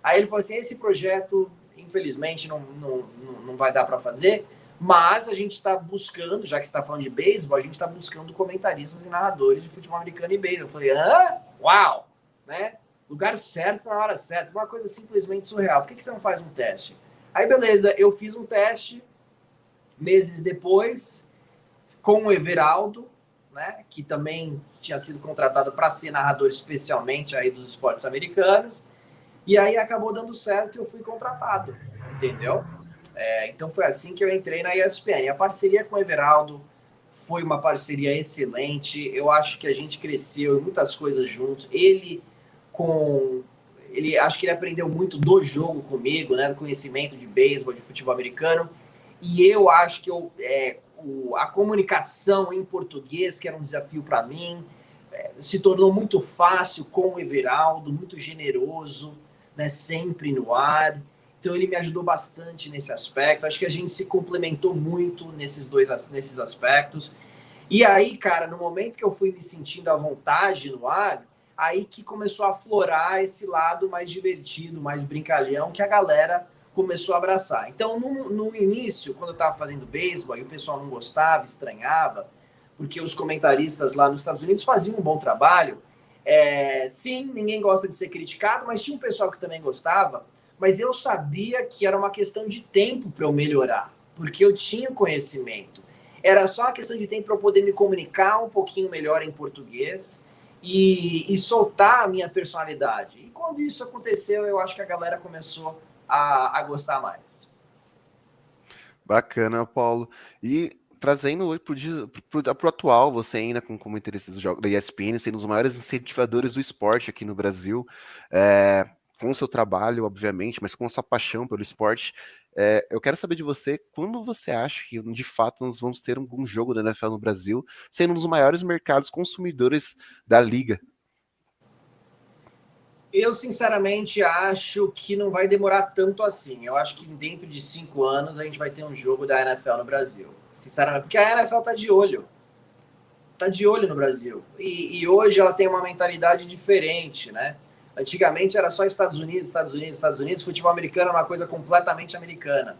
Aí ele falou assim, esse projeto, infelizmente, não vai dar para fazer, mas a gente está buscando, já que você está falando de beisebol, a gente está buscando comentaristas e narradores de futebol americano e beisebol. Eu falei, uau, né? Lugar certo na hora certa, uma coisa simplesmente surreal. Por que você não faz um teste? Aí, beleza, eu fiz um teste meses depois com o Everaldo, né, que também tinha sido contratado para ser narrador especialmente aí dos esportes americanos, e aí acabou dando certo e eu fui contratado, entendeu? Então foi assim que eu entrei na ESPN. A parceria com o Everaldo foi uma parceria excelente, eu acho que a gente cresceu em muitas coisas juntos, acho que ele aprendeu muito do jogo comigo, né, do conhecimento de beisebol, de futebol americano, e eu acho que a comunicação em português, que era um desafio para mim, se tornou muito fácil com o Everaldo, muito generoso, né, sempre no ar. Então ele me ajudou bastante nesse aspecto. Acho que a gente se complementou muito nesses aspectos. E aí, cara, no momento que eu fui me sentindo à vontade no ar, aí que começou a aflorar esse lado mais divertido, mais brincalhão, que a galera começou a abraçar. Então, no início, quando eu estava fazendo beisebol, e o pessoal não gostava, estranhava, porque os comentaristas lá nos Estados Unidos faziam um bom trabalho. Sim, ninguém gosta de ser criticado, mas tinha um pessoal que também gostava, mas eu sabia que era uma questão de tempo para eu melhorar, porque eu tinha conhecimento. Era só uma questão de tempo para eu poder me comunicar um pouquinho melhor em português e soltar a minha personalidade. E quando isso aconteceu, eu acho que a galera começou a gostar mais. Bacana, Paulo. E trazendo para o atual, você ainda como interesse dos jogos da ESPN, sendo um dos maiores incentivadores do esporte aqui no Brasil, com o seu trabalho, obviamente, mas com a sua paixão pelo esporte, eu quero saber de você, quando você acha que, de fato, nós vamos ter algum jogo da NFL no Brasil, sendo um dos maiores mercados consumidores da liga? Eu, sinceramente, acho que não vai demorar tanto assim. Eu acho que dentro de 5 anos a gente vai ter um jogo da NFL no Brasil. Sinceramente, porque a NFL tá de olho. Tá de olho no Brasil. E hoje ela tem uma mentalidade diferente, né? Antigamente era só Estados Unidos, Estados Unidos, Estados Unidos. Futebol americano é uma coisa completamente americana.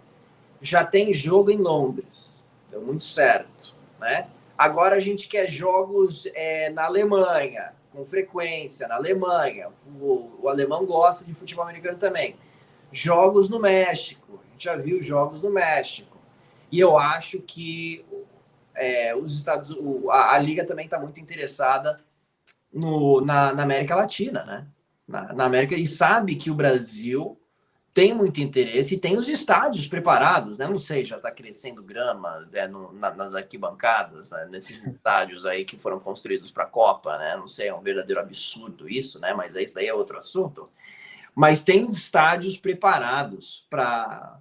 Já tem jogo em Londres. Deu muito certo, né? Agora a gente quer jogos na Alemanha, com frequência, na Alemanha. O alemão gosta de futebol americano também. Jogos no México. A gente já viu jogos no México. E eu acho que a Liga também está muito interessada na América Latina, né? Na América, e sabe que o Brasil tem muito interesse e tem os estádios preparados, né? Não sei, já está crescendo grama nas arquibancadas, né? Nesses estádios aí que foram construídos para a Copa, né? Não sei, é um verdadeiro absurdo isso, né? Mas isso daí é outro assunto. Mas tem estádios preparados para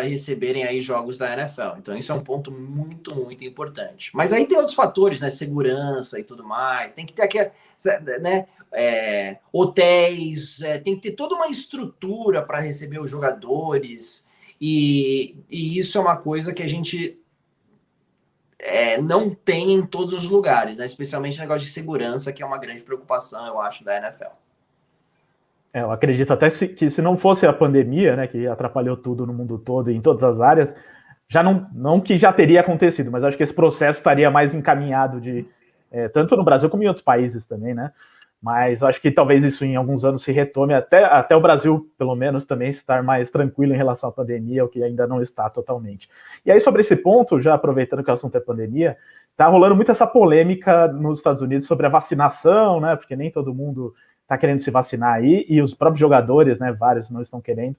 receberem aí jogos da NFL. Então isso é um ponto muito, muito importante. Mas aí tem outros fatores, né? Segurança e tudo mais. Tem que ter aqui, né? Hotéis, tem que ter toda uma estrutura para receber os jogadores, e isso é uma coisa que a gente não tem em todos os lugares, né? Especialmente o negócio de segurança, que é uma grande preocupação, eu acho, da NFL. Eu acredito até que se não fosse a pandemia, né, que atrapalhou tudo no mundo todo e em todas as áreas, já não que já teria acontecido, mas acho que esse processo estaria mais encaminhado tanto no Brasil como em outros países também, né? Mas acho que talvez isso em alguns anos se retome, até o Brasil, pelo menos, também estar mais tranquilo em relação à pandemia, o que ainda não está totalmente. E aí, sobre esse ponto, já aproveitando que o assunto é pandemia, tá rolando muito essa polêmica nos Estados Unidos sobre a vacinação, né? Porque nem todo mundo está querendo se vacinar aí, e os próprios jogadores, né? Vários não estão querendo.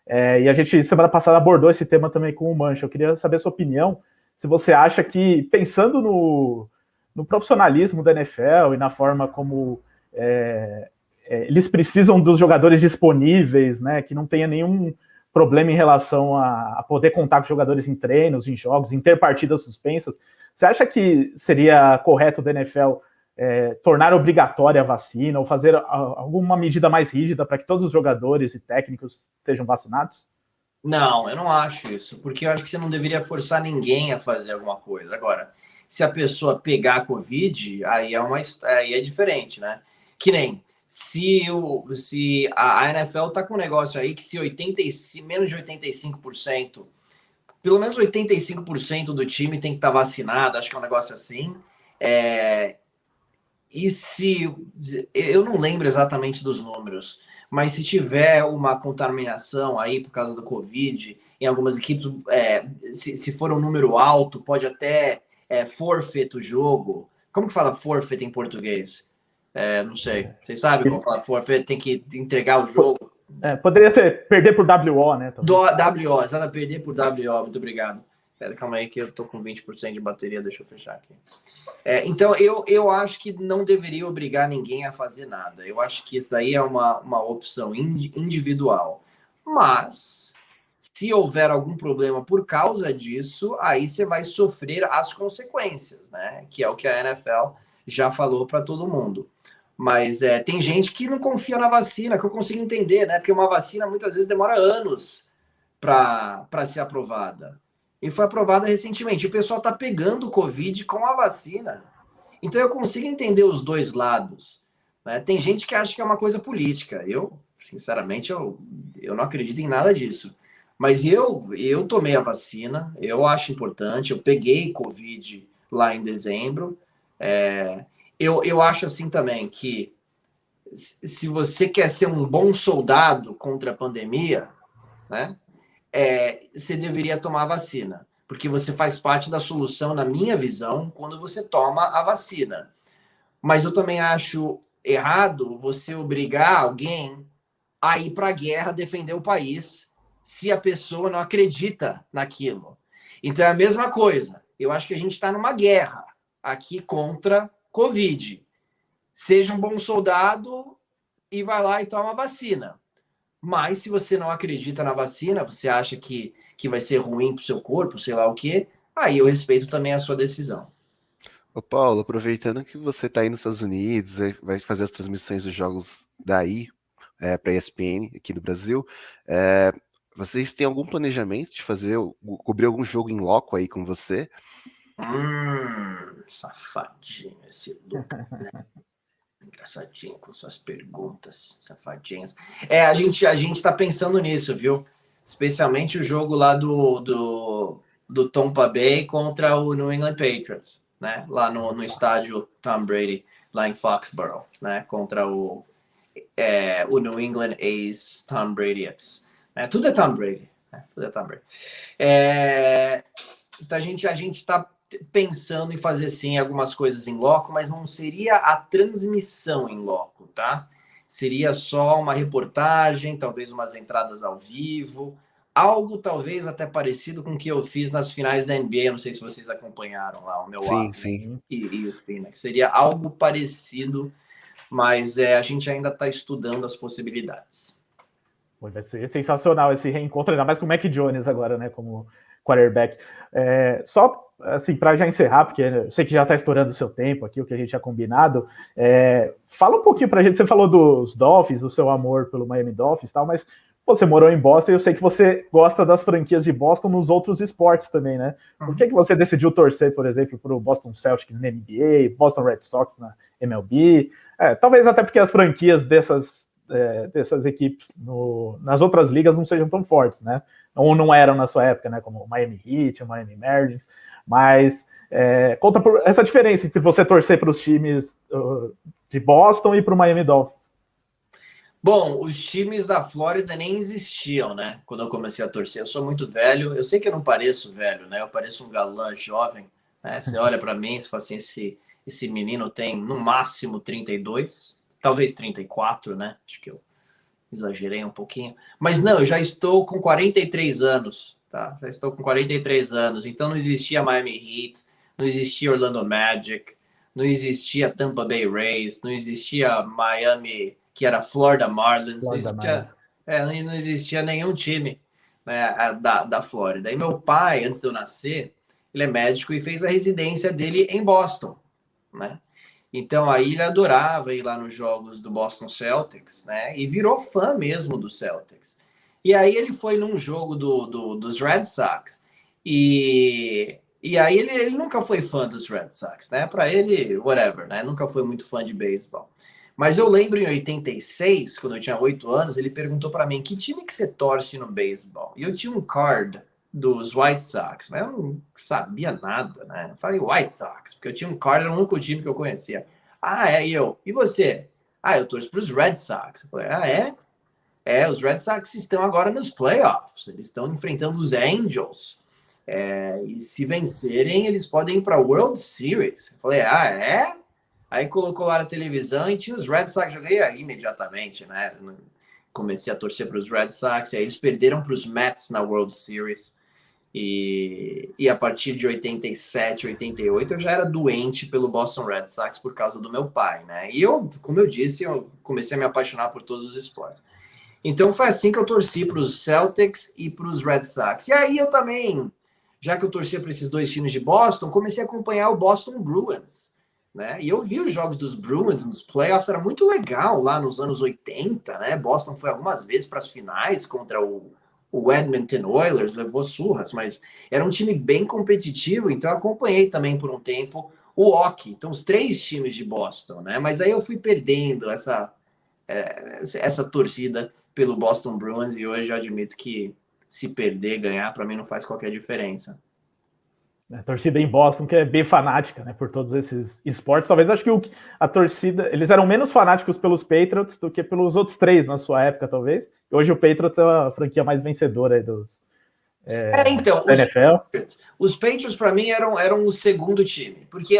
E a gente, semana passada, abordou esse tema também com o Mancha. Eu queria saber a sua opinião, se você acha que, pensando no profissionalismo da NFL e na forma como eles precisam dos jogadores disponíveis, né, que não tenha nenhum problema em relação a poder contar com jogadores em treinos, em jogos, em ter partidas suspensas. Você acha que seria correto da NFL tornar obrigatória a vacina ou fazer alguma medida mais rígida para que todos os jogadores e técnicos estejam vacinados? Não, eu não acho isso, porque eu acho que você não deveria forçar ninguém a fazer alguma coisa. Agora, se a pessoa pegar a Covid, aí é diferente, né? Que nem se a NFL tá com um negócio aí que se menos de 85%, pelo menos 85% do time tem que estar vacinado, acho que é um negócio assim. E se eu não lembro exatamente dos números, mas se tiver uma contaminação aí por causa do Covid em algumas equipes, se for um número alto, pode até forfeit o jogo. Como que fala forfeit em português? Não sei. Vocês sabem como fala forfeit? Tem que entregar o jogo. Poderia ser perder por WO, né? WO, exato, perder por WO. Muito obrigado. Calma aí que eu tô com 20% de bateria, deixa eu fechar aqui. Então, eu acho que não deveria obrigar ninguém a fazer nada. Eu acho que isso daí é uma opção individual. Mas, se houver algum problema por causa disso, aí você vai sofrer as consequências, né? Que é o que a NFL já falou para todo mundo. Mas tem gente que não confia na vacina, que eu consigo entender, né? Porque uma vacina muitas vezes demora anos para ser aprovada. E foi aprovada recentemente. O pessoal está pegando o Covid com a vacina. Então eu consigo entender os dois lados. Né? Tem gente que acha que é uma coisa política. Eu, sinceramente, eu não acredito em nada disso. Mas eu tomei a vacina, eu acho importante. Eu peguei Covid lá em dezembro. Eu acho assim também que se você quer ser um bom soldado contra a pandemia, né? Você deveria tomar a vacina, porque você faz parte da solução, na minha visão, quando você toma a vacina. Mas eu também acho errado você obrigar alguém a ir para a guerra defender o país se a pessoa não acredita naquilo. Então é a mesma coisa. Eu acho que a gente está numa guerra aqui contra Covid. Seja um bom soldado e vai lá e toma a vacina. Mas se você não acredita na vacina, você acha que vai ser ruim para o seu corpo, sei lá o quê, aí eu respeito também a sua decisão. Ô Paulo, aproveitando que você está aí nos Estados Unidos, vai fazer as transmissões dos jogos daí para a ESPN aqui no Brasil, vocês têm algum planejamento de cobrir algum jogo em loco aí com você? Safadinho esse Lucas. Engraçadinho com suas perguntas, safadinhas. A gente tá pensando nisso, viu? Especialmente o jogo lá do Tampa Bay contra o New England Patriots, né? Lá no estádio Tom Brady, lá em Foxborough, né? Contra o New England A's Tom Brady. Tudo é Tom Brady. Tudo é Tom Brady. Então a gente tá pensando em fazer sim algumas coisas em loco, mas não seria a transmissão em loco, tá? Seria só uma reportagem, talvez umas entradas ao vivo, algo talvez até parecido com o que eu fiz nas finais da NBA. Não sei se vocês acompanharam lá o meu Sim. E o Phoenix. Seria algo parecido, mas a gente ainda está estudando as possibilidades. Vai ser sensacional esse reencontro, ainda mais com o Mac Jones agora, né, como quarterback. Só assim, para já encerrar, porque eu sei que já está estourando o seu tempo aqui, o que a gente tinha combinado, fala um pouquinho para a gente. Você falou dos Dolphins, do seu amor pelo Miami Dolphins e tal, mas você morou em Boston e eu sei que você gosta das franquias de Boston nos outros esportes também, né? Por que você decidiu torcer, por exemplo, para o Boston Celtics na NBA, Boston Red Sox na MLB? Talvez até porque as franquias dessas equipes nas outras ligas não sejam tão fortes, né? Ou não eram na sua época, né? Como o Miami Heat, o Miami Marlins. Mas conta por essa diferença entre você torcer para os times de Boston e para o Miami Dolphins. Bom, os times da Flórida nem existiam, né? Quando eu comecei a torcer. Eu sou muito velho. Eu sei que eu não pareço velho, né? Eu pareço um galã jovem. Né? Você olha para mim e fala assim, esse menino tem no máximo 32, talvez 34, né? Acho que eu exagerei um pouquinho. Mas não, eu já estou com 43 anos, tá? Já estou com 43 anos. Então não existia Miami Heat, não existia Orlando Magic, não existia Tampa Bay Rays, não existia Miami, que era Florida Marlins, não existia nenhum time. né, da Flórida. E meu pai, antes de eu nascer, ele é médico e fez a residência dele em Boston, né? Então aí ele adorava ir lá nos jogos do Boston Celtics, né? E virou fã mesmo do Celtics. E aí ele foi num jogo dos Red Sox e aí ele nunca foi fã dos Red Sox, né? Para ele, whatever, né? Nunca foi muito fã de beisebol. Mas eu lembro em 86, quando eu tinha 8 anos, ele perguntou para mim: que time que você torce no beisebol? E eu tinha um card dos White Sox, mas eu não sabia nada, né? Eu falei White Sox, porque eu tinha um card, era o único time que eu conhecia. Ah, é, e eu. E você? Ah, eu torço para os Red Sox. Eu falei, ah, é? É, os Red Sox estão agora nos playoffs, eles estão enfrentando os Angels. E se vencerem, eles podem ir para a World Series. Eu falei, ah, é? Aí colocou lá na televisão e tinha os Red Sox. Joguei aí imediatamente, né? Comecei a torcer para os Red Sox. E aí eles perderam para os Mets na World Series. E a partir de 87, 88, eu já era doente pelo Boston Red Sox por causa do meu pai, né? E eu, como eu disse, eu comecei a me apaixonar por todos os esportes. Então foi assim que eu torci para os Celtics e para os Red Sox. E aí eu também, já que eu torcia para esses dois times de Boston, comecei a acompanhar o Boston Bruins, né? E eu vi os jogos dos Bruins nos playoffs, era muito legal lá nos anos 80, né? Boston foi algumas vezes para as finais contra o Edmonton Oilers, levou surras, mas era um time bem competitivo, então eu acompanhei também por um tempo o hockey, então os três times de Boston, né? Mas aí eu fui perdendo essa torcida pelo Boston Bruins e hoje eu admito que se perder, ganhar, para mim não faz qualquer diferença. A torcida em Boston, que é bem fanática, né, por todos esses esportes. Talvez acho que a torcida, eles eram menos fanáticos pelos Patriots do que pelos outros três na sua época, talvez. Hoje o Patriots é a franquia mais vencedora aí então, da NFL. Os Patriots para mim eram o segundo time, porque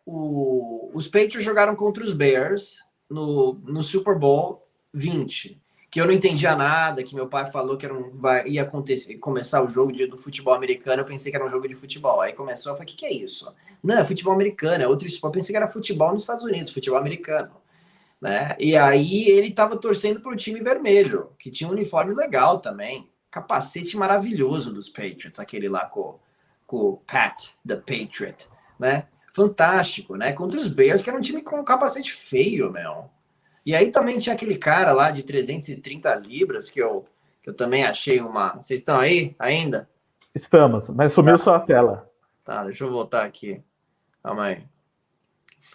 os Patriots jogaram contra os Bears no Super Bowl 20. Que eu não entendia nada, que meu pai falou que ia começar o jogo do futebol americano, eu pensei que era um jogo de futebol. Aí começou, eu falei, o que é isso? Não, é futebol americano, é outro esporte. Eu pensei que era futebol nos Estados Unidos, futebol americano. Né? E aí ele estava torcendo para o time vermelho, que tinha um uniforme legal também. Capacete maravilhoso dos Patriots, aquele lá com o Pat, the Patriot, né? Fantástico, né? Contra os Bears, que era um time com um capacete feio, meu. E aí também tinha aquele cara lá de 330 libras que eu também achei uma... Vocês estão aí ainda? Estamos, mas sumiu só a tela. Tá, deixa eu voltar aqui. Calma aí.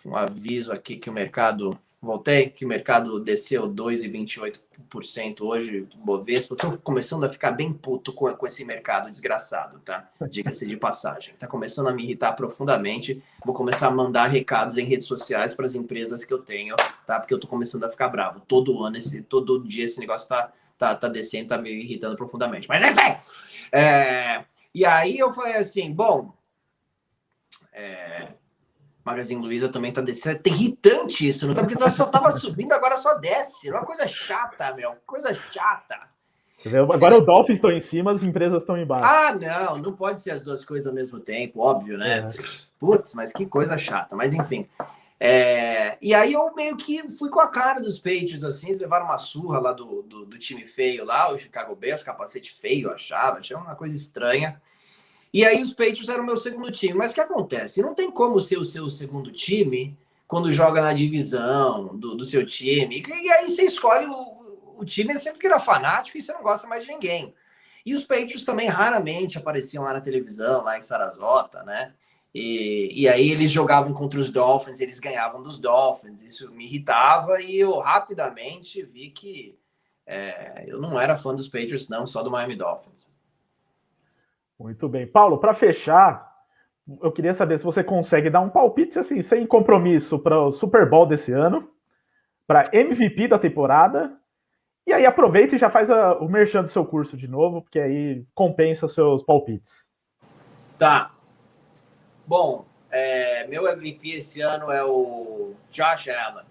Um aviso aqui que o mercado... Voltei, que o mercado desceu 2,28% hoje, Bovespa. Eu tô começando a ficar bem puto com esse mercado desgraçado, tá? Diga-se de passagem. Tá começando a me irritar profundamente. Vou começar a mandar recados em redes sociais para as empresas que eu tenho, tá? Porque eu tô começando a ficar bravo. Todo dia esse negócio tá descendo, tá me irritando profundamente. Mas enfim! E aí eu falei assim, bom... Magazine Luiza também tá descendo. É irritante isso, não tá? Porque só tava subindo, agora só desce. É uma coisa chata, meu. Coisa chata. Agora o Dolphins estão em cima, as empresas estão embaixo. Ah, não pode ser as duas coisas ao mesmo tempo, óbvio, né? Putz, mas que coisa chata. Mas enfim. E aí eu meio que fui com a cara dos Patriots, assim, eles levaram uma surra lá do time feio lá, o Chicago Bears, capacete feio, achei uma coisa estranha. E aí os Patriots eram o meu segundo time. Mas o que acontece? Não tem como ser o seu segundo time quando joga na divisão do seu time. E aí você escolhe o time sempre que era fanático e você não gosta mais de ninguém. E os Patriots também raramente apareciam lá na televisão, lá em Sarasota, né? E aí eles jogavam contra os Dolphins, eles ganhavam dos Dolphins. Isso me irritava e eu rapidamente vi que eu não era fã dos Patriots, não, só do Miami Dolphins. Muito bem. Paulo, para fechar, eu queria saber se você consegue dar um palpite assim, sem compromisso para o Super Bowl desse ano, para MVP da temporada, e aí aproveita e já faz o merchan do seu curso de novo, porque aí compensa os seus palpites. Tá. Bom, meu MVP esse ano é o Josh Allen.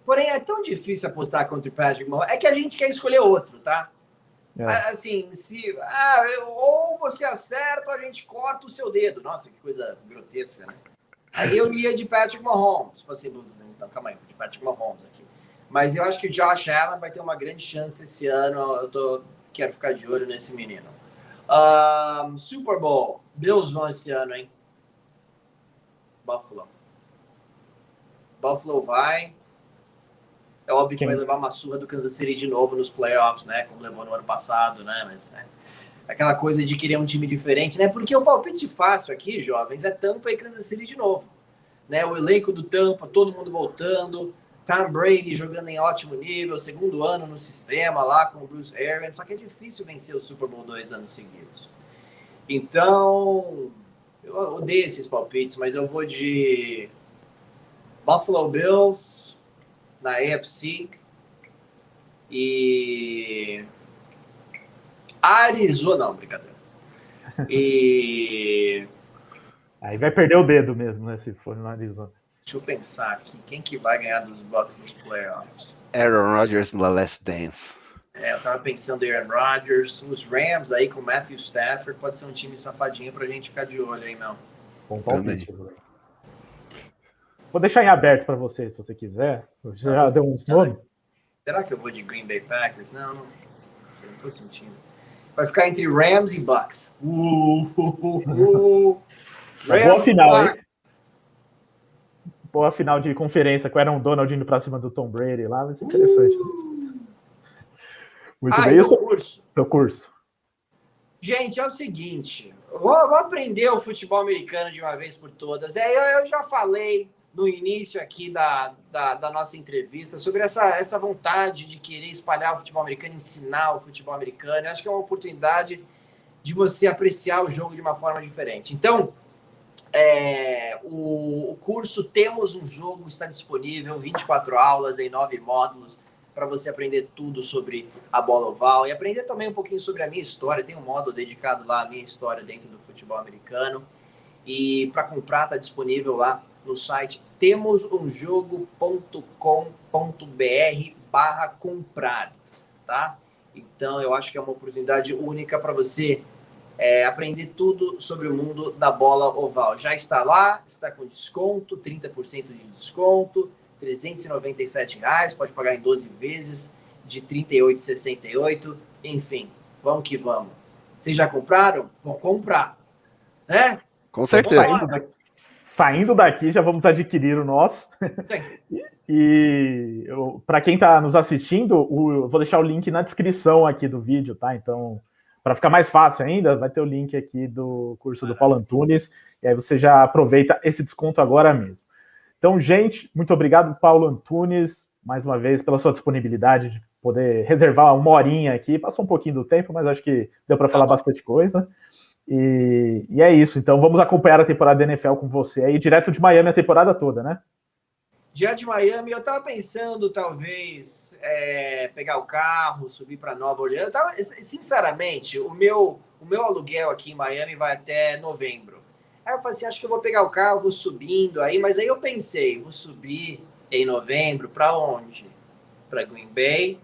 Porém, é tão difícil apostar contra o Patrick Mahomes. É que a gente quer escolher outro, tá? Assim, ou você acerta ou a gente corta o seu dedo. Nossa, que coisa grotesca, né? Aí eu ia de Patrick Mahomes. Então, calma aí, de Patrick Mahomes aqui. Mas eu acho que o Josh Allen vai ter uma grande chance esse ano. Eu tô Quero ficar de olho nesse menino. Super Bowl. Bills vão esse ano, hein? Buffalo vai. É óbvio que vai levar uma surra do Kansas City de novo nos playoffs, né? Como levou no ano passado, né? Mas aquela coisa de querer um time diferente, né? Porque o palpite fácil aqui, jovens, é Tampa e Kansas City de novo. Né? O elenco do Tampa, todo mundo voltando, Tom Brady jogando em ótimo nível, segundo ano no sistema lá com o Bruce Arians, só que é difícil vencer o Super Bowl 2 anos seguidos. Então, eu odeio esses palpites, mas eu vou de Buffalo Bills na AFC e Arizona, não, brincadeira. E aí vai perder o dedo mesmo, né? Se for no Arizona. Deixa eu pensar aqui, quem que vai ganhar dos Bucks nos playoffs? Aaron Rodgers na Last Dance. Eu tava pensando em Aaron Rodgers, os Rams aí com Matthew Stafford, pode ser um time safadinho pra gente ficar de olho aí, não. Bom palpite. Vou deixar em aberto para você, se você quiser. Você já deu uns nomes? Será que eu vou de Green Bay Packers? Não tô sentindo. Vai ficar entre Rams e Bucks. Boa final, hein? Boa final de conferência com o Aaron Donald indo para cima do Tom Brady lá, vai ser interessante. Muito bem. Seu curso. Gente, é o seguinte, vou aprender o futebol americano de uma vez por todas. Eu já falei no início aqui da nossa entrevista sobre essa vontade de querer espalhar o futebol americano, ensinar o futebol americano. Eu acho que é uma oportunidade de você apreciar o jogo de uma forma diferente. Então, o curso Temos um Jogo está disponível, 24 aulas em 9 módulos, para você aprender tudo sobre a bola oval e aprender também um pouquinho sobre a minha história. Tem um módulo dedicado lá à minha história dentro do futebol americano. E para comprar está disponível lá no site temosumjogo.com.br/comprar, tá? Então eu acho que é uma oportunidade única para você aprender tudo sobre o mundo da bola oval. Já está lá, está com desconto, 30% de desconto, R$ 397, pode pagar em 12 vezes de R$ 38,68. Enfim, vamos que vamos. Vocês já compraram? Vão comprar, né? Com certeza. Saindo daqui, já vamos adquirir o nosso. E para quem está nos assistindo, eu vou deixar o link na descrição aqui do vídeo, tá? Então, para ficar mais fácil ainda, vai ter o link aqui do curso do Paulo Antunes, e aí você já aproveita esse desconto agora mesmo. Então, gente, muito obrigado, Paulo Antunes, mais uma vez, pela sua disponibilidade de poder reservar uma horinha aqui. Passou um pouquinho do tempo, mas acho que deu para falar bastante coisa. E é isso. Então, vamos acompanhar a temporada da NFL com você aí, direto de Miami a temporada toda, né? Direto de Miami, eu tava pensando, talvez, pegar o carro, subir para Nova Orleans. Sinceramente, o meu aluguel aqui em Miami vai até novembro. Aí eu falei assim, acho que eu vou pegar o carro, vou subindo aí, mas aí eu pensei, vou subir em novembro, para onde? Para Green Bay,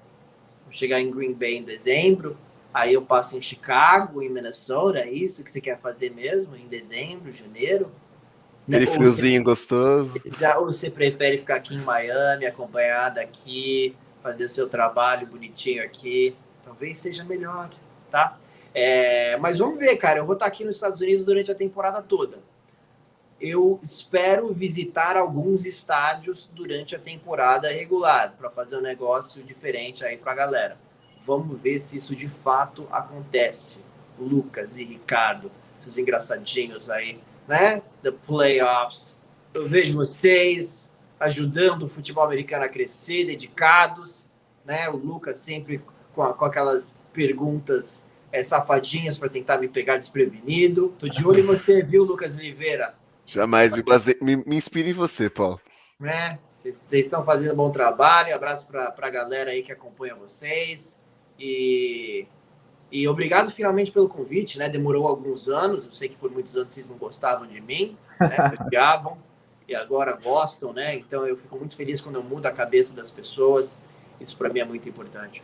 vou chegar em Green Bay em dezembro, aí eu passo em Chicago, em Minnesota, é isso que você quer fazer mesmo, em dezembro, janeiro? Aquele friozinho gostoso. Ou você prefere ficar aqui em Miami, acompanhado aqui, fazer o seu trabalho bonitinho aqui, talvez seja melhor, tá? Mas vamos ver, cara. Eu vou estar aqui nos Estados Unidos durante a temporada toda. Eu espero visitar alguns estádios durante a temporada regular para fazer um negócio diferente aí para a galera. Vamos ver se isso de fato acontece. Lucas e Ricardo, seus engraçadinhos aí, né? The playoffs. Eu vejo vocês ajudando o futebol americano a crescer, dedicados, né? O Lucas sempre com aquelas perguntas safadinhas para tentar me pegar desprevenido. Tô de olho em você, viu, Lucas Oliveira? Jamais, me inspire em você, Paulo. Né? Vocês estão fazendo um bom trabalho. Abraço para a galera aí que acompanha vocês. E obrigado finalmente pelo convite, né? Demorou alguns anos. Eu sei que por muitos anos vocês não gostavam de mim, né? Odiavam, e agora gostam, né? Então eu fico muito feliz quando eu mudo a cabeça das pessoas. Isso para mim é muito importante.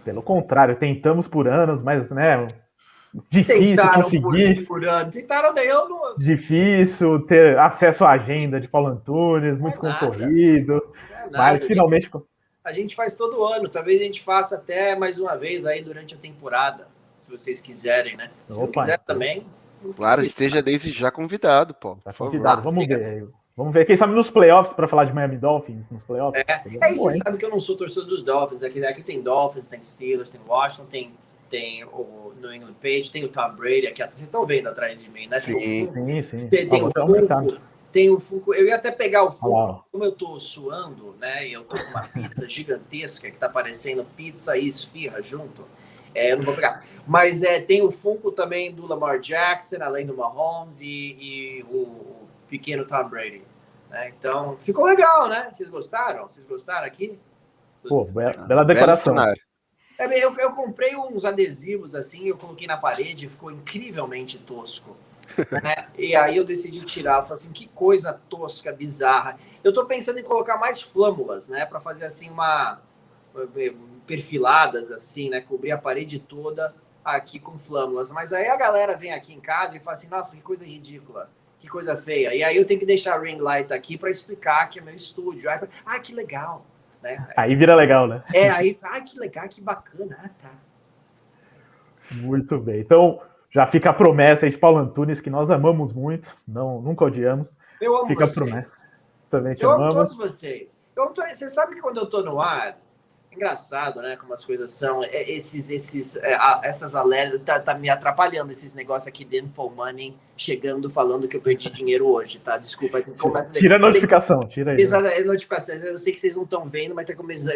Pelo contrário, tentamos por anos, mas, né, difícil conseguir. Por ano. Tentaram, né? Eu não... Difícil ter acesso à agenda de Paulo Antunes, muito concorrido. Nada, mas finalmente A gente faz todo ano. Talvez a gente faça até mais uma vez aí durante a temporada, se vocês quiserem, né? Se não quiser também. Claro, esteja desde já convidado, Paulo. Tá convidado. Vamos ver. Vamos ver. Quem sabe nos playoffs, para falar de Miami Dolphins, nos playoffs. Aí você sabe que eu não sou torcedor dos Dolphins. Aqui tem Dolphins, tem Steelers, tem Washington, tem o New England Patriots, tem o Tom Brady. Aqui, vocês estão vendo atrás de mim, né? Sim. Tem o Funko. Tem o Funko. Eu ia até pegar o Funko. Como eu tô suando, né? E eu tô com uma pizza gigantesca que tá parecendo pizza e esfirra junto. Eu não vou pegar. Mas tem o Funko também do Lamar Jackson, além do Mahomes e o pequeno Tom Brady. Né? Então, ficou legal, né? Vocês gostaram? Vocês gostaram aqui? Pô, bela decoração. Eu comprei uns adesivos assim, eu coloquei na parede, ficou incrivelmente tosco. Né? E aí eu decidi tirar, eu falei assim, que coisa tosca, bizarra. Eu tô pensando em colocar mais flâmulas, né? Pra fazer assim perfiladas assim, né? Cobrir a parede toda aqui com flâmulas. Mas aí a galera vem aqui em casa e fala assim, nossa, que coisa ridícula. Que coisa feia. E aí eu tenho que deixar a ring light aqui para explicar que é meu estúdio. Aí, que legal. Né? Aí vira legal, né? Aí, que legal, que bacana. Tá. Muito bem. Então, já fica a promessa aí de Paulo Antunes, que nós amamos muito, nunca odiamos. Eu amo fica vocês. A promessa. Também te eu amamos. amo todos vocês. Você sabe que quando eu tô no ar, engraçado, né? Como as coisas são. Essas alertas tá me atrapalhando, esses negócios aqui de Info Money chegando falando que eu perdi dinheiro hoje, tá? Desculpa. Tira a notificação, tira aí. Notificação. Eu sei que vocês não estão vendo, mas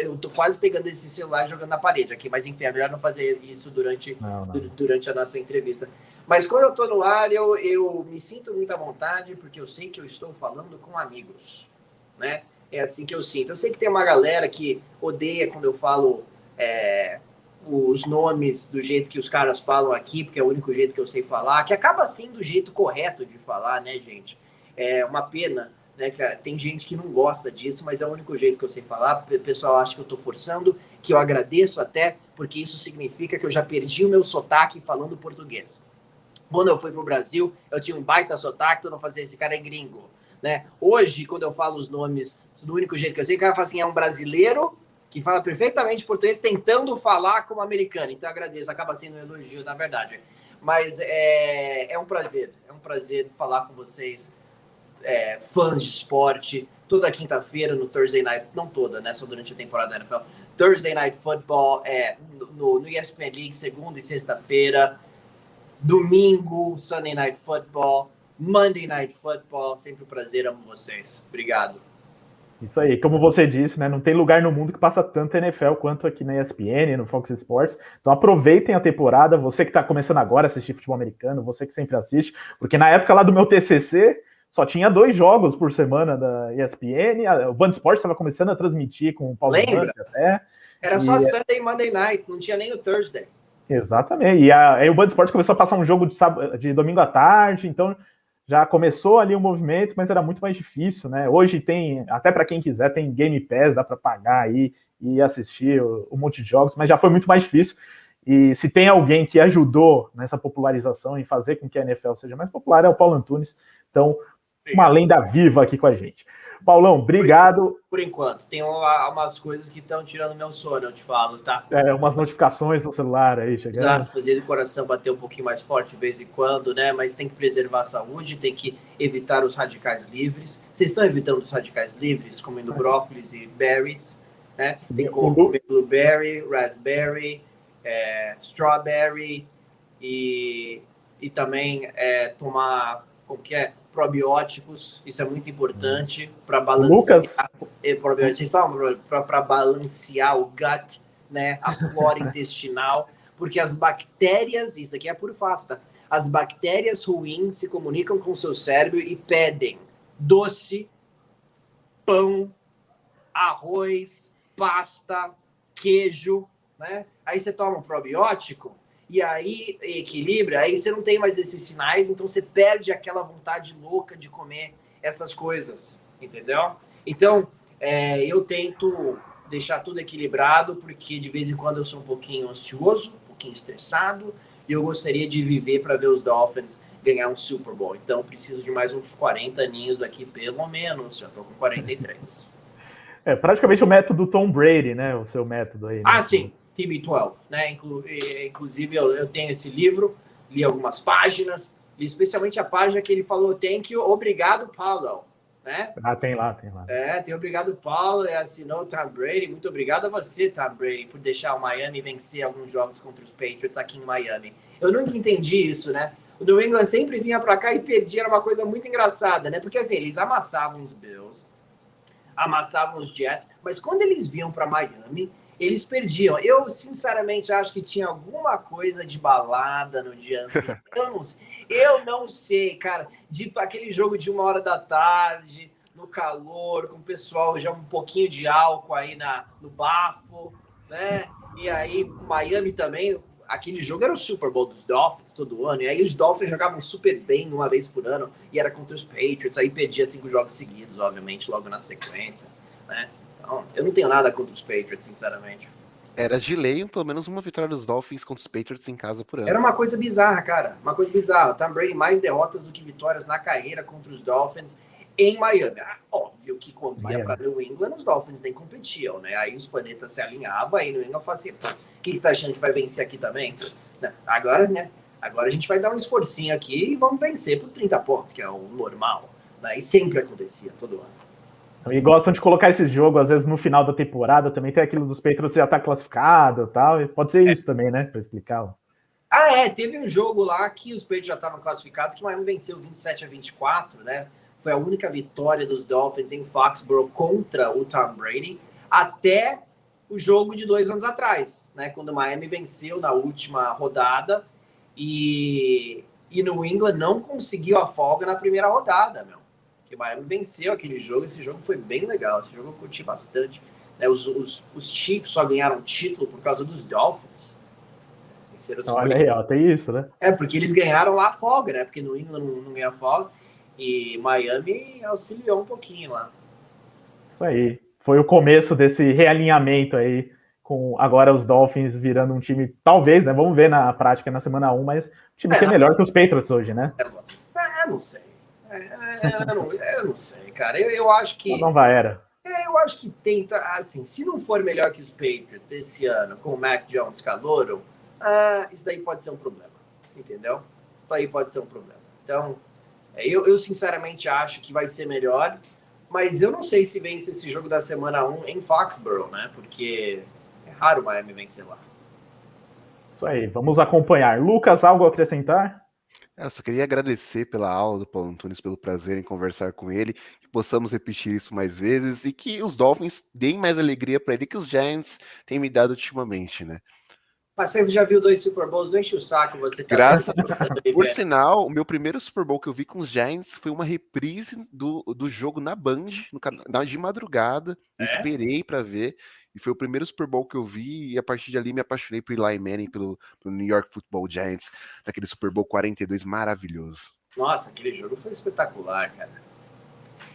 eu tô quase pegando esse celular e jogando na parede aqui. Mas enfim, é melhor não fazer isso durante a nossa entrevista. Mas quando eu tô no ar, eu me sinto muito à vontade, porque eu sei que eu estou falando com amigos, né? É assim que eu sinto. Eu sei que tem uma galera que odeia quando eu falo os nomes do jeito que os caras falam aqui, porque é o único jeito que eu sei falar, que acaba assim do jeito correto de falar, né, gente? É uma pena, né? Que tem gente que não gosta disso, mas é o único jeito que eu sei falar. O pessoal acha que eu tô forçando, que eu agradeço até, porque isso significa que eu já perdi o meu sotaque falando português. Quando eu fui pro Brasil, eu tinha um baita sotaque, eu não fazia esse cara é gringo. Né? Hoje, quando eu falo os nomes do único jeito que eu sei, o cara fala assim, é um brasileiro que fala perfeitamente português tentando falar como americano. Então, eu agradeço, acaba sendo um elogio, na verdade. Mas é um prazer falar com vocês, fãs de esporte, toda quinta-feira no Thursday Night, não toda, né? Só durante a temporada da NFL. Thursday Night Football, no ESPN League, segunda e sexta-feira. Domingo, Sunday Night Football. Monday Night Football, sempre um prazer, amo vocês. Obrigado. Isso aí, como você disse, né, não tem lugar no mundo que passa tanto NFL quanto aqui na ESPN, no Fox Sports. Então aproveitem a temporada, você que está começando agora a assistir futebol americano, você que sempre assiste, porque na época lá do meu TCC só tinha 2 jogos por semana da ESPN, o Band Sports estava começando a transmitir com o Paulo Lembra? Até. Era só Sunday e Monday Night, não tinha nem o Thursday. Exatamente, e aí o Band Sports começou a passar um jogo de domingo à tarde, então já começou ali o movimento, mas era muito mais difícil, né? Hoje tem, até para quem quiser, tem Game Pass, dá para pagar aí e assistir um monte de jogos, mas já foi muito mais difícil. E se tem alguém que ajudou nessa popularização em fazer com que a NFL seja mais popular, é o Paulo Antunes. Então, uma lenda viva aqui com a gente. Paulão, obrigado. Por enquanto, tem umas coisas que estão tirando meu sono, eu te falo, tá? Umas notificações no celular aí chegando. Exato, fazer o coração bater um pouquinho mais forte de vez em quando, né? Mas tem que preservar a saúde, tem que evitar os radicais livres. Vocês estão evitando os radicais livres, comendo brócolis e berries, né? Tem que comer blueberry, raspberry, strawberry e também tomar, como que é? Probióticos, isso é muito importante para balancear. Vocês tomam para balancear o gut, né? A flora intestinal, porque as bactérias, isso aqui é por fato, tá? As bactérias ruins se comunicam com o seu cérebro e pedem doce, pão, arroz, pasta, queijo, né? Aí você toma um probiótico e aí equilibra, aí você não tem mais esses sinais, então você perde aquela vontade louca de comer essas coisas, entendeu? Então, eu tento deixar tudo equilibrado, porque de vez em quando eu sou um pouquinho ansioso, um pouquinho estressado, e eu gostaria de viver para ver os Dolphins ganhar um Super Bowl. Então, preciso de mais uns 40 aninhos aqui, pelo menos. Já estou com 43. praticamente o método Tom Brady, né? O seu método aí. Né? Ah, sim, TB12, né? Inclusive, eu tenho esse livro, li algumas páginas, li especialmente a página que ele falou, thank you, obrigado, Paulo, né? Ah, tem lá. Tem obrigado, Paulo, e assinou o Tom Brady. Muito obrigado a você, Tom Brady, por deixar o Miami vencer alguns jogos contra os Patriots aqui em Miami. Eu nunca entendi isso, né? O New England sempre vinha pra cá e perdia, era uma coisa muito engraçada, né? Porque assim, eles amassavam os Bills, amassavam os Jets, mas quando eles vinham para Miami, eles perdiam. Eu, sinceramente, acho que tinha alguma coisa de balada no dia antes. Eu não sei, cara. Aquele jogo de 1h da tarde, no calor, com o pessoal já um pouquinho de álcool aí no bafo, né? E aí, Miami também. Aquele jogo era o Super Bowl dos Dolphins todo ano, e aí os Dolphins jogavam super bem uma vez por ano, e era contra os Patriots, aí perdia 5 jogos seguidos, obviamente, logo na sequência, né? Então, eu não tenho nada contra os Patriots, sinceramente. Era de lei, pelo menos uma vitória dos Dolphins contra os Patriots em casa por ano. Era uma coisa bizarra, cara, uma coisa bizarra. Tom Brady mais derrotas do que vitórias na carreira contra os Dolphins em Miami. Óbvio que quando ia para New England, os Dolphins nem competiam, né? Aí os planetas se alinhavam, aí New England fazia assim, quem está achando que vai vencer aqui também? Agora, né? Agora a gente vai dar um esforcinho aqui e vamos vencer por 30 pontos, que é o normal. Né? E sempre acontecia, todo ano. E gostam de colocar esse jogo, às vezes, no final da temporada, também tem aquilo dos Patriots já tá classificado e tal, e pode ser isso também, né? Para explicar. Teve um jogo lá que os Patriots já estavam classificados, que o Miami venceu 27-24, né? Foi a única vitória dos Dolphins em Foxborough contra o Tom Brady, até o jogo de 2 anos atrás, né? Quando o Miami venceu na última rodada e New England não conseguiu a folga na primeira rodada, meu. Que o Miami venceu aquele jogo, esse jogo foi bem legal, esse jogo eu curti bastante. Né? Os Chiefs só ganharam título por causa dos Dolphins. Olha aí, ó, tem isso, né? Porque eles ganharam lá a folga, né? Porque New England não ganha folga e Miami auxiliou um pouquinho lá. Isso aí. Foi o começo desse realinhamento aí, com agora os Dolphins virando um time, talvez, né? Vamos ver na prática na semana 1, mas um time que é melhor que os Patriots hoje, né? Não sei. Eu não sei, cara. Eu acho que. Nova era. Eu acho que tenta, assim, se não for melhor que os Patriots esse ano, com o Mac Jones calouro, isso daí pode ser um problema. Entendeu? Isso daí pode ser um problema. Então, eu sinceramente acho que vai ser melhor. Mas eu não sei se vence esse jogo da semana 1 em Foxborough, né? Porque é raro o Miami vencer lá. Isso aí, vamos acompanhar. Lucas, algo a acrescentar? Eu só queria agradecer pela aula do Paulo Antunes, pelo prazer em conversar com ele, que possamos repetir isso mais vezes e que os Dolphins deem mais alegria para ele que os Giants têm me dado ultimamente, né? Mas você já viu 2 Super Bowls, não enche o saco você tá Graças. Por sinal, o meu primeiro Super Bowl que eu vi com os Giants foi uma reprise do jogo na Band, de madrugada. Eu esperei para ver. E foi o primeiro Super Bowl que eu vi. E a partir de ali me apaixonei por Eli Manning, pelo New York Football Giants, daquele Super Bowl 42 maravilhoso. Nossa, aquele jogo foi espetacular, cara.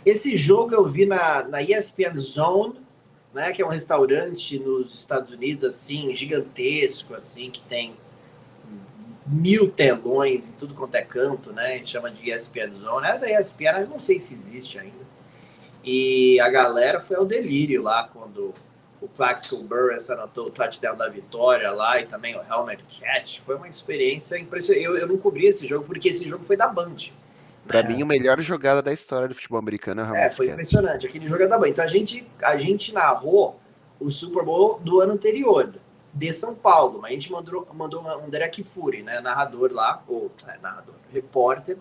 Esse jogo eu vi na ESPN Zone, né, que é um restaurante nos Estados Unidos, assim, gigantesco, assim, que tem 1000 telões em tudo quanto é canto, né, a gente chama de ESPN Zone, era da ESPN, eu não sei se existe ainda, e a galera foi ao delírio lá, quando o Plaxico Burress anotou o touchdown da vitória lá, e também o helmet catch, foi uma experiência impressionante, eu não cobri esse jogo, porque esse jogo foi da Band. Pra mim, a melhor jogada da história do futebol americano é o Helmet foi impressionante. Aquele jogo é da Band. Então, a gente narrou o Super Bowl do ano anterior, de São Paulo. Mas a gente mandou um Derek Fury, né? Narrador lá, repórter.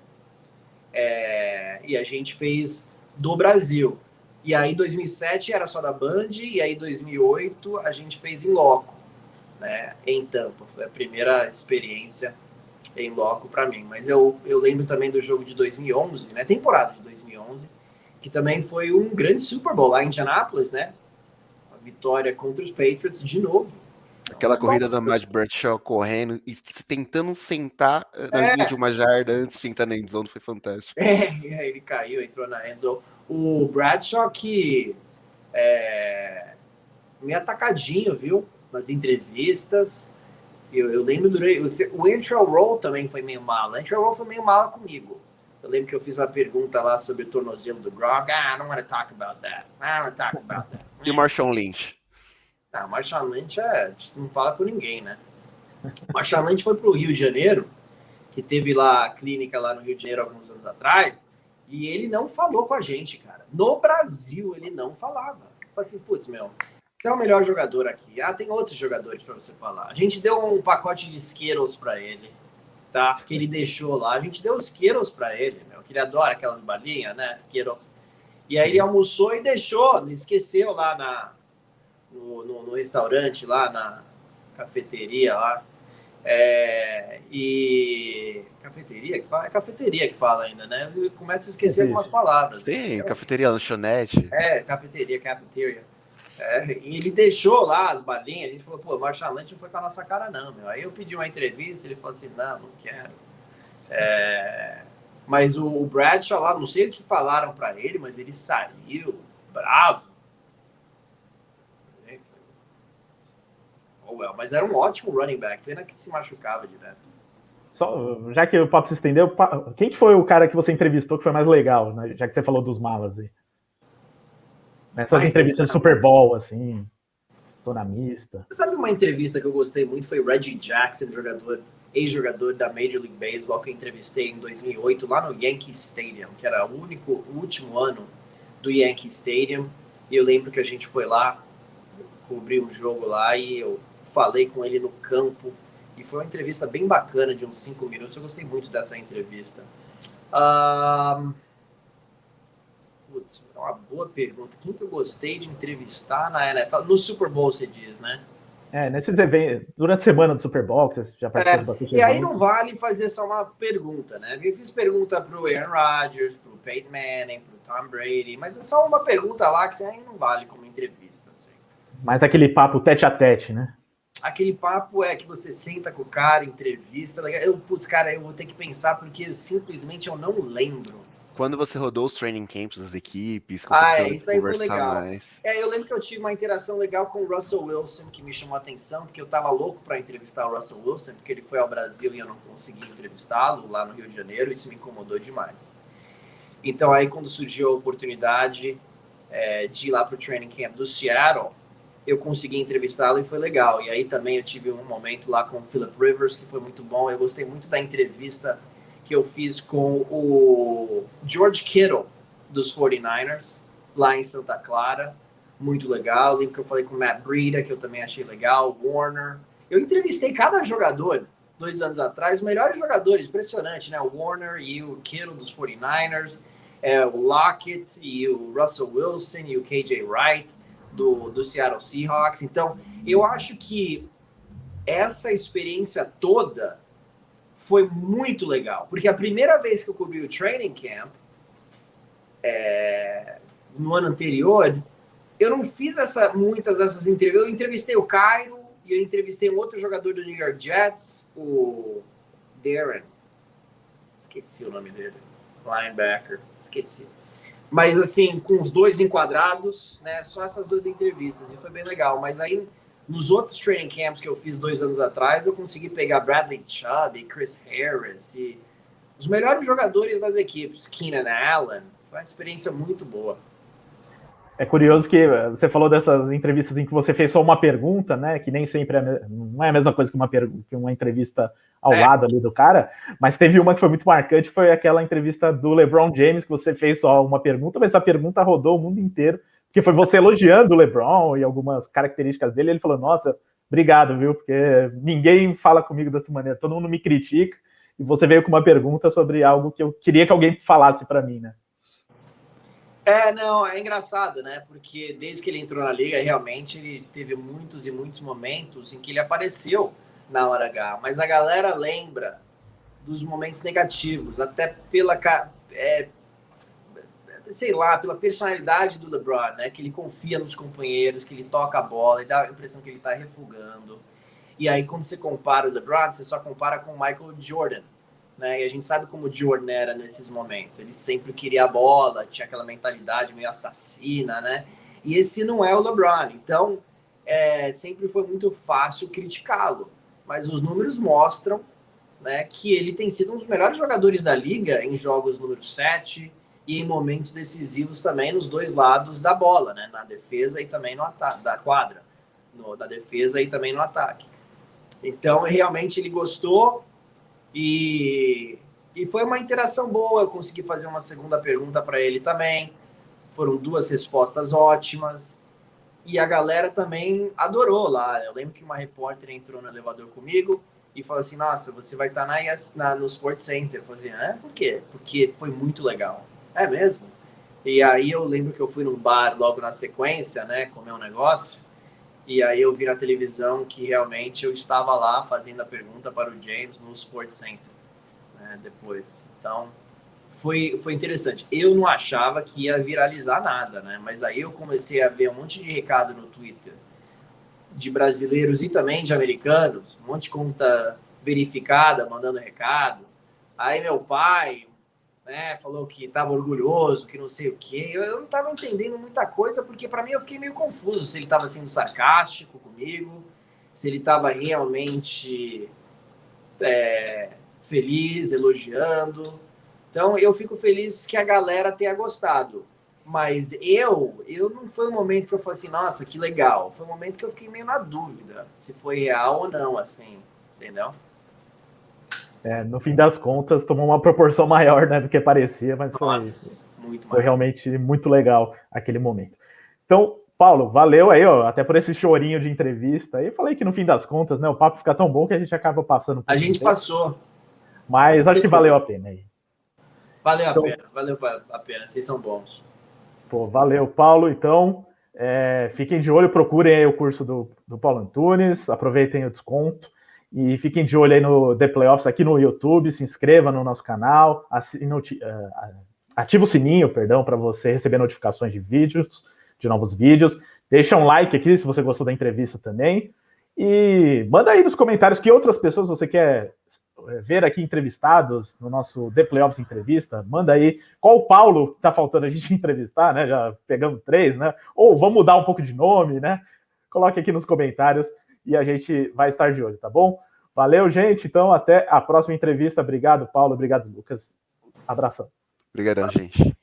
E a gente fez do Brasil. E aí, 2007 era só da Band. E aí, 2008, a gente fez em loco, né? Em Tampa. Foi a primeira experiência em loco para mim, mas eu lembro também do jogo de 2011, né, temporada de 2011, que também foi um grande Super Bowl lá em Indianápolis, né, a vitória contra os Patriots de novo. Aquela corrida da Matt Bradshaw correndo e tentando sentar na linha de uma jarda antes de entrar na endzone foi fantástico. Ele caiu, entrou na endzone. O Bradshaw que meio atacadinho, viu, nas entrevistas. Eu lembro o Andrew Roll também foi meio mala. O Andrew Roll foi meio mala comigo. Eu lembro que eu fiz uma pergunta lá sobre o tornozelo do Gronk. I don't want to talk about that. E o Marshawn Lynch? Ah, Marshawn Lynch não fala com ninguém, né? Marshawn Lynch foi pro Rio de Janeiro, que teve lá a clínica lá no Rio de Janeiro alguns anos atrás, e ele não falou com a gente, cara. No Brasil, ele não falava. Eu falei assim, putz, meu, você é o melhor jogador aqui. Ah, tem outros jogadores para você falar. A gente deu um pacote de Skittles para ele, tá? Que ele deixou lá. A gente deu Skittles para ele, meu, que ele adora aquelas balinhas, né? Skittles. E aí ele almoçou e deixou, esqueceu lá no restaurante, lá na cafeteria lá. E cafeteria que fala? É cafeteria que fala ainda, né? Começa a esquecer algumas palavras. Sim, cafeteria, lanchonete. Cafeteria. E ele deixou lá as balinhas, a gente falou, pô, Marshawn Lynch não foi com a nossa cara não, meu. Aí eu pedi uma entrevista, ele falou assim, não quero. Mas o Bradshaw lá, não sei o que falaram pra ele, mas ele saiu bravo. Mas era um ótimo running back, pena que se machucava direto. Só, já que o papo se estendeu, quem que foi o cara que você entrevistou que foi mais legal, né? Já que você falou dos malas aí? Nessas entrevistas de Super Bowl, assim, zona mista. Sabe uma entrevista que eu gostei muito? Foi o Reggie Jackson, ex-jogador da Major League Baseball, que eu entrevistei em 2008 lá no Yankee Stadium, que era o último ano do Yankee Stadium. E eu lembro que a gente foi lá, cobrir um jogo lá e eu falei com ele no campo. E foi uma entrevista bem bacana, de uns 5 minutos. Eu gostei muito dessa entrevista. Putz, é uma boa pergunta. Quem que eu gostei de entrevistar na NFL? No Super Bowl, você diz, né? Nesses eventos, durante a semana do Super Bowl, que você já participou bastante. E aí não vale fazer só uma pergunta, né? Eu fiz pergunta pro Aaron Rodgers, pro Peyton Manning, pro Tom Brady, mas é só uma pergunta lá que aí não vale como entrevista. Assim. Mas aquele papo tete a tete, né? Aquele papo que você senta com o cara, entrevista. Eu vou ter que pensar porque simplesmente eu não lembro. Quando você rodou os training camps das equipes, isso daí foi legal. Eu lembro que eu tive uma interação legal com o Russell Wilson, que me chamou a atenção, porque eu tava louco para entrevistar o Russell Wilson, porque ele foi ao Brasil e eu não consegui entrevistá-lo lá no Rio de Janeiro, isso me incomodou demais. Então aí quando surgiu a oportunidade de ir lá pro training camp do Seattle, eu consegui entrevistá-lo e foi legal. E aí também eu tive um momento lá com o Philip Rivers, que foi muito bom. Eu gostei muito da entrevista que eu fiz com o George Kittle, dos 49ers, lá em Santa Clara. Muito legal. Lembro que eu falei com o Matt Breida, que eu também achei legal. Warner. Eu entrevistei cada jogador, 2 anos atrás, os melhores jogadores, impressionante, né? O Warner e o Kittle dos 49ers, o Lockett e o Russell Wilson e o KJ Wright do Seattle Seahawks. Então, eu acho que essa experiência toda foi muito legal, porque a primeira vez que eu cobri o training camp, no ano anterior, eu não fiz muitas dessas entrevistas. Eu entrevistei o Cairo e eu entrevistei um outro jogador do New York Jets, o Darren. Esqueci o nome dele. Linebacker. Esqueci. Mas, assim, com os 2 enquadrados, né? Só essas 2 entrevistas. E foi bem legal. Mas aí, nos outros training camps que eu fiz 2 anos atrás, eu consegui pegar Bradley Chubb, Chris Harris e os melhores jogadores das equipes. Keenan Allen. Foi uma experiência muito boa. É curioso que você falou dessas entrevistas em que você fez só uma pergunta, né? Que nem sempre não é a mesma coisa que uma entrevista ao lado ali do cara, mas teve uma que foi muito marcante, foi aquela entrevista do LeBron James, que você fez só uma pergunta, mas essa pergunta rodou o mundo inteiro, porque foi você elogiando o LeBron e algumas características dele, e ele falou, nossa, obrigado, viu? Porque ninguém fala comigo dessa maneira, todo mundo me critica, e você veio com uma pergunta sobre algo que eu queria que alguém falasse para mim, né? Não, é engraçado, né? Porque desde que ele entrou na liga, realmente ele teve muitos e muitos momentos em que ele apareceu na hora H. Mas a galera lembra dos momentos negativos, até pela, pela personalidade do LeBron, né? Que ele confia nos companheiros, que ele toca a bola e dá a impressão que ele tá refugando. E aí, quando você compara o LeBron, você só compara com o Michael Jordan. Né? E a gente sabe como o Jordan era nesses momentos. Ele sempre queria a bola, tinha aquela mentalidade meio assassina, né? E esse não é o LeBron. Então, sempre foi muito fácil criticá-lo. Mas os números mostram, né, que ele tem sido um dos melhores jogadores da liga em jogos número 7, e em momentos decisivos também nos dois lados da bola, né? Na defesa e também no ataque, da quadra. Na defesa e também no ataque. Então, realmente ele gostou e foi uma interação boa. Eu consegui fazer uma segunda pergunta para ele também. Foram 2 respostas ótimas. E a galera também adorou lá. Eu lembro que uma repórter entrou no elevador comigo e falou assim, nossa, você vai estar no Sports Center. Eu falei assim, por quê? Porque foi muito legal. É mesmo? E aí eu lembro que eu fui num bar logo na sequência, né, comer um negócio, e aí eu vi na televisão que realmente eu estava lá fazendo a pergunta para o James no Sports Center, né, depois. Então, foi interessante. Eu não achava que ia viralizar nada, né, mas aí eu comecei a ver um monte de recado no Twitter de brasileiros e também de americanos, um monte de conta verificada mandando recado. Aí meu pai, né, falou que estava orgulhoso, que não sei o quê. Eu não estava entendendo muita coisa, porque para mim eu fiquei meio confuso se ele estava sendo sarcástico comigo, se ele estava realmente feliz, elogiando. Então eu fico feliz que a galera tenha gostado. Mas eu não foi um momento que eu falei assim, nossa, que legal. Foi um momento que eu fiquei meio na dúvida se foi real ou não, assim, entendeu? No fim das contas, tomou uma proporção maior, né, do que parecia, mas foi realmente muito legal aquele momento. Então, Paulo, valeu aí, ó, até por esse chorinho de entrevista. Eu falei que no fim das contas, né, o papo fica tão bom que a gente acaba passando. A gente passou. Mas acho que valeu a pena aí. Valeu a pena, vocês são bons. Pô, valeu, Paulo. Então, fiquem de olho, procurem aí o curso do Paulo Antunes, aproveitem o desconto e fiquem de olho aí no The Playoffs aqui no YouTube, se inscreva no nosso canal, ativa o sininho, para você receber notificações de novos vídeos. Deixa um like aqui se você gostou da entrevista também. E manda aí nos comentários que outras pessoas você quer ver aqui entrevistados no nosso The Playoffs Entrevista. Manda aí qual o Paulo que tá faltando a gente entrevistar, né? Já pegamos 3, né? Ou vamos mudar um pouco de nome, né? Coloque aqui nos comentários e a gente vai estar de olho, tá bom? Valeu, gente. Então, até a próxima entrevista. Obrigado, Paulo. Obrigado, Lucas. Abração. Obrigadão, gente.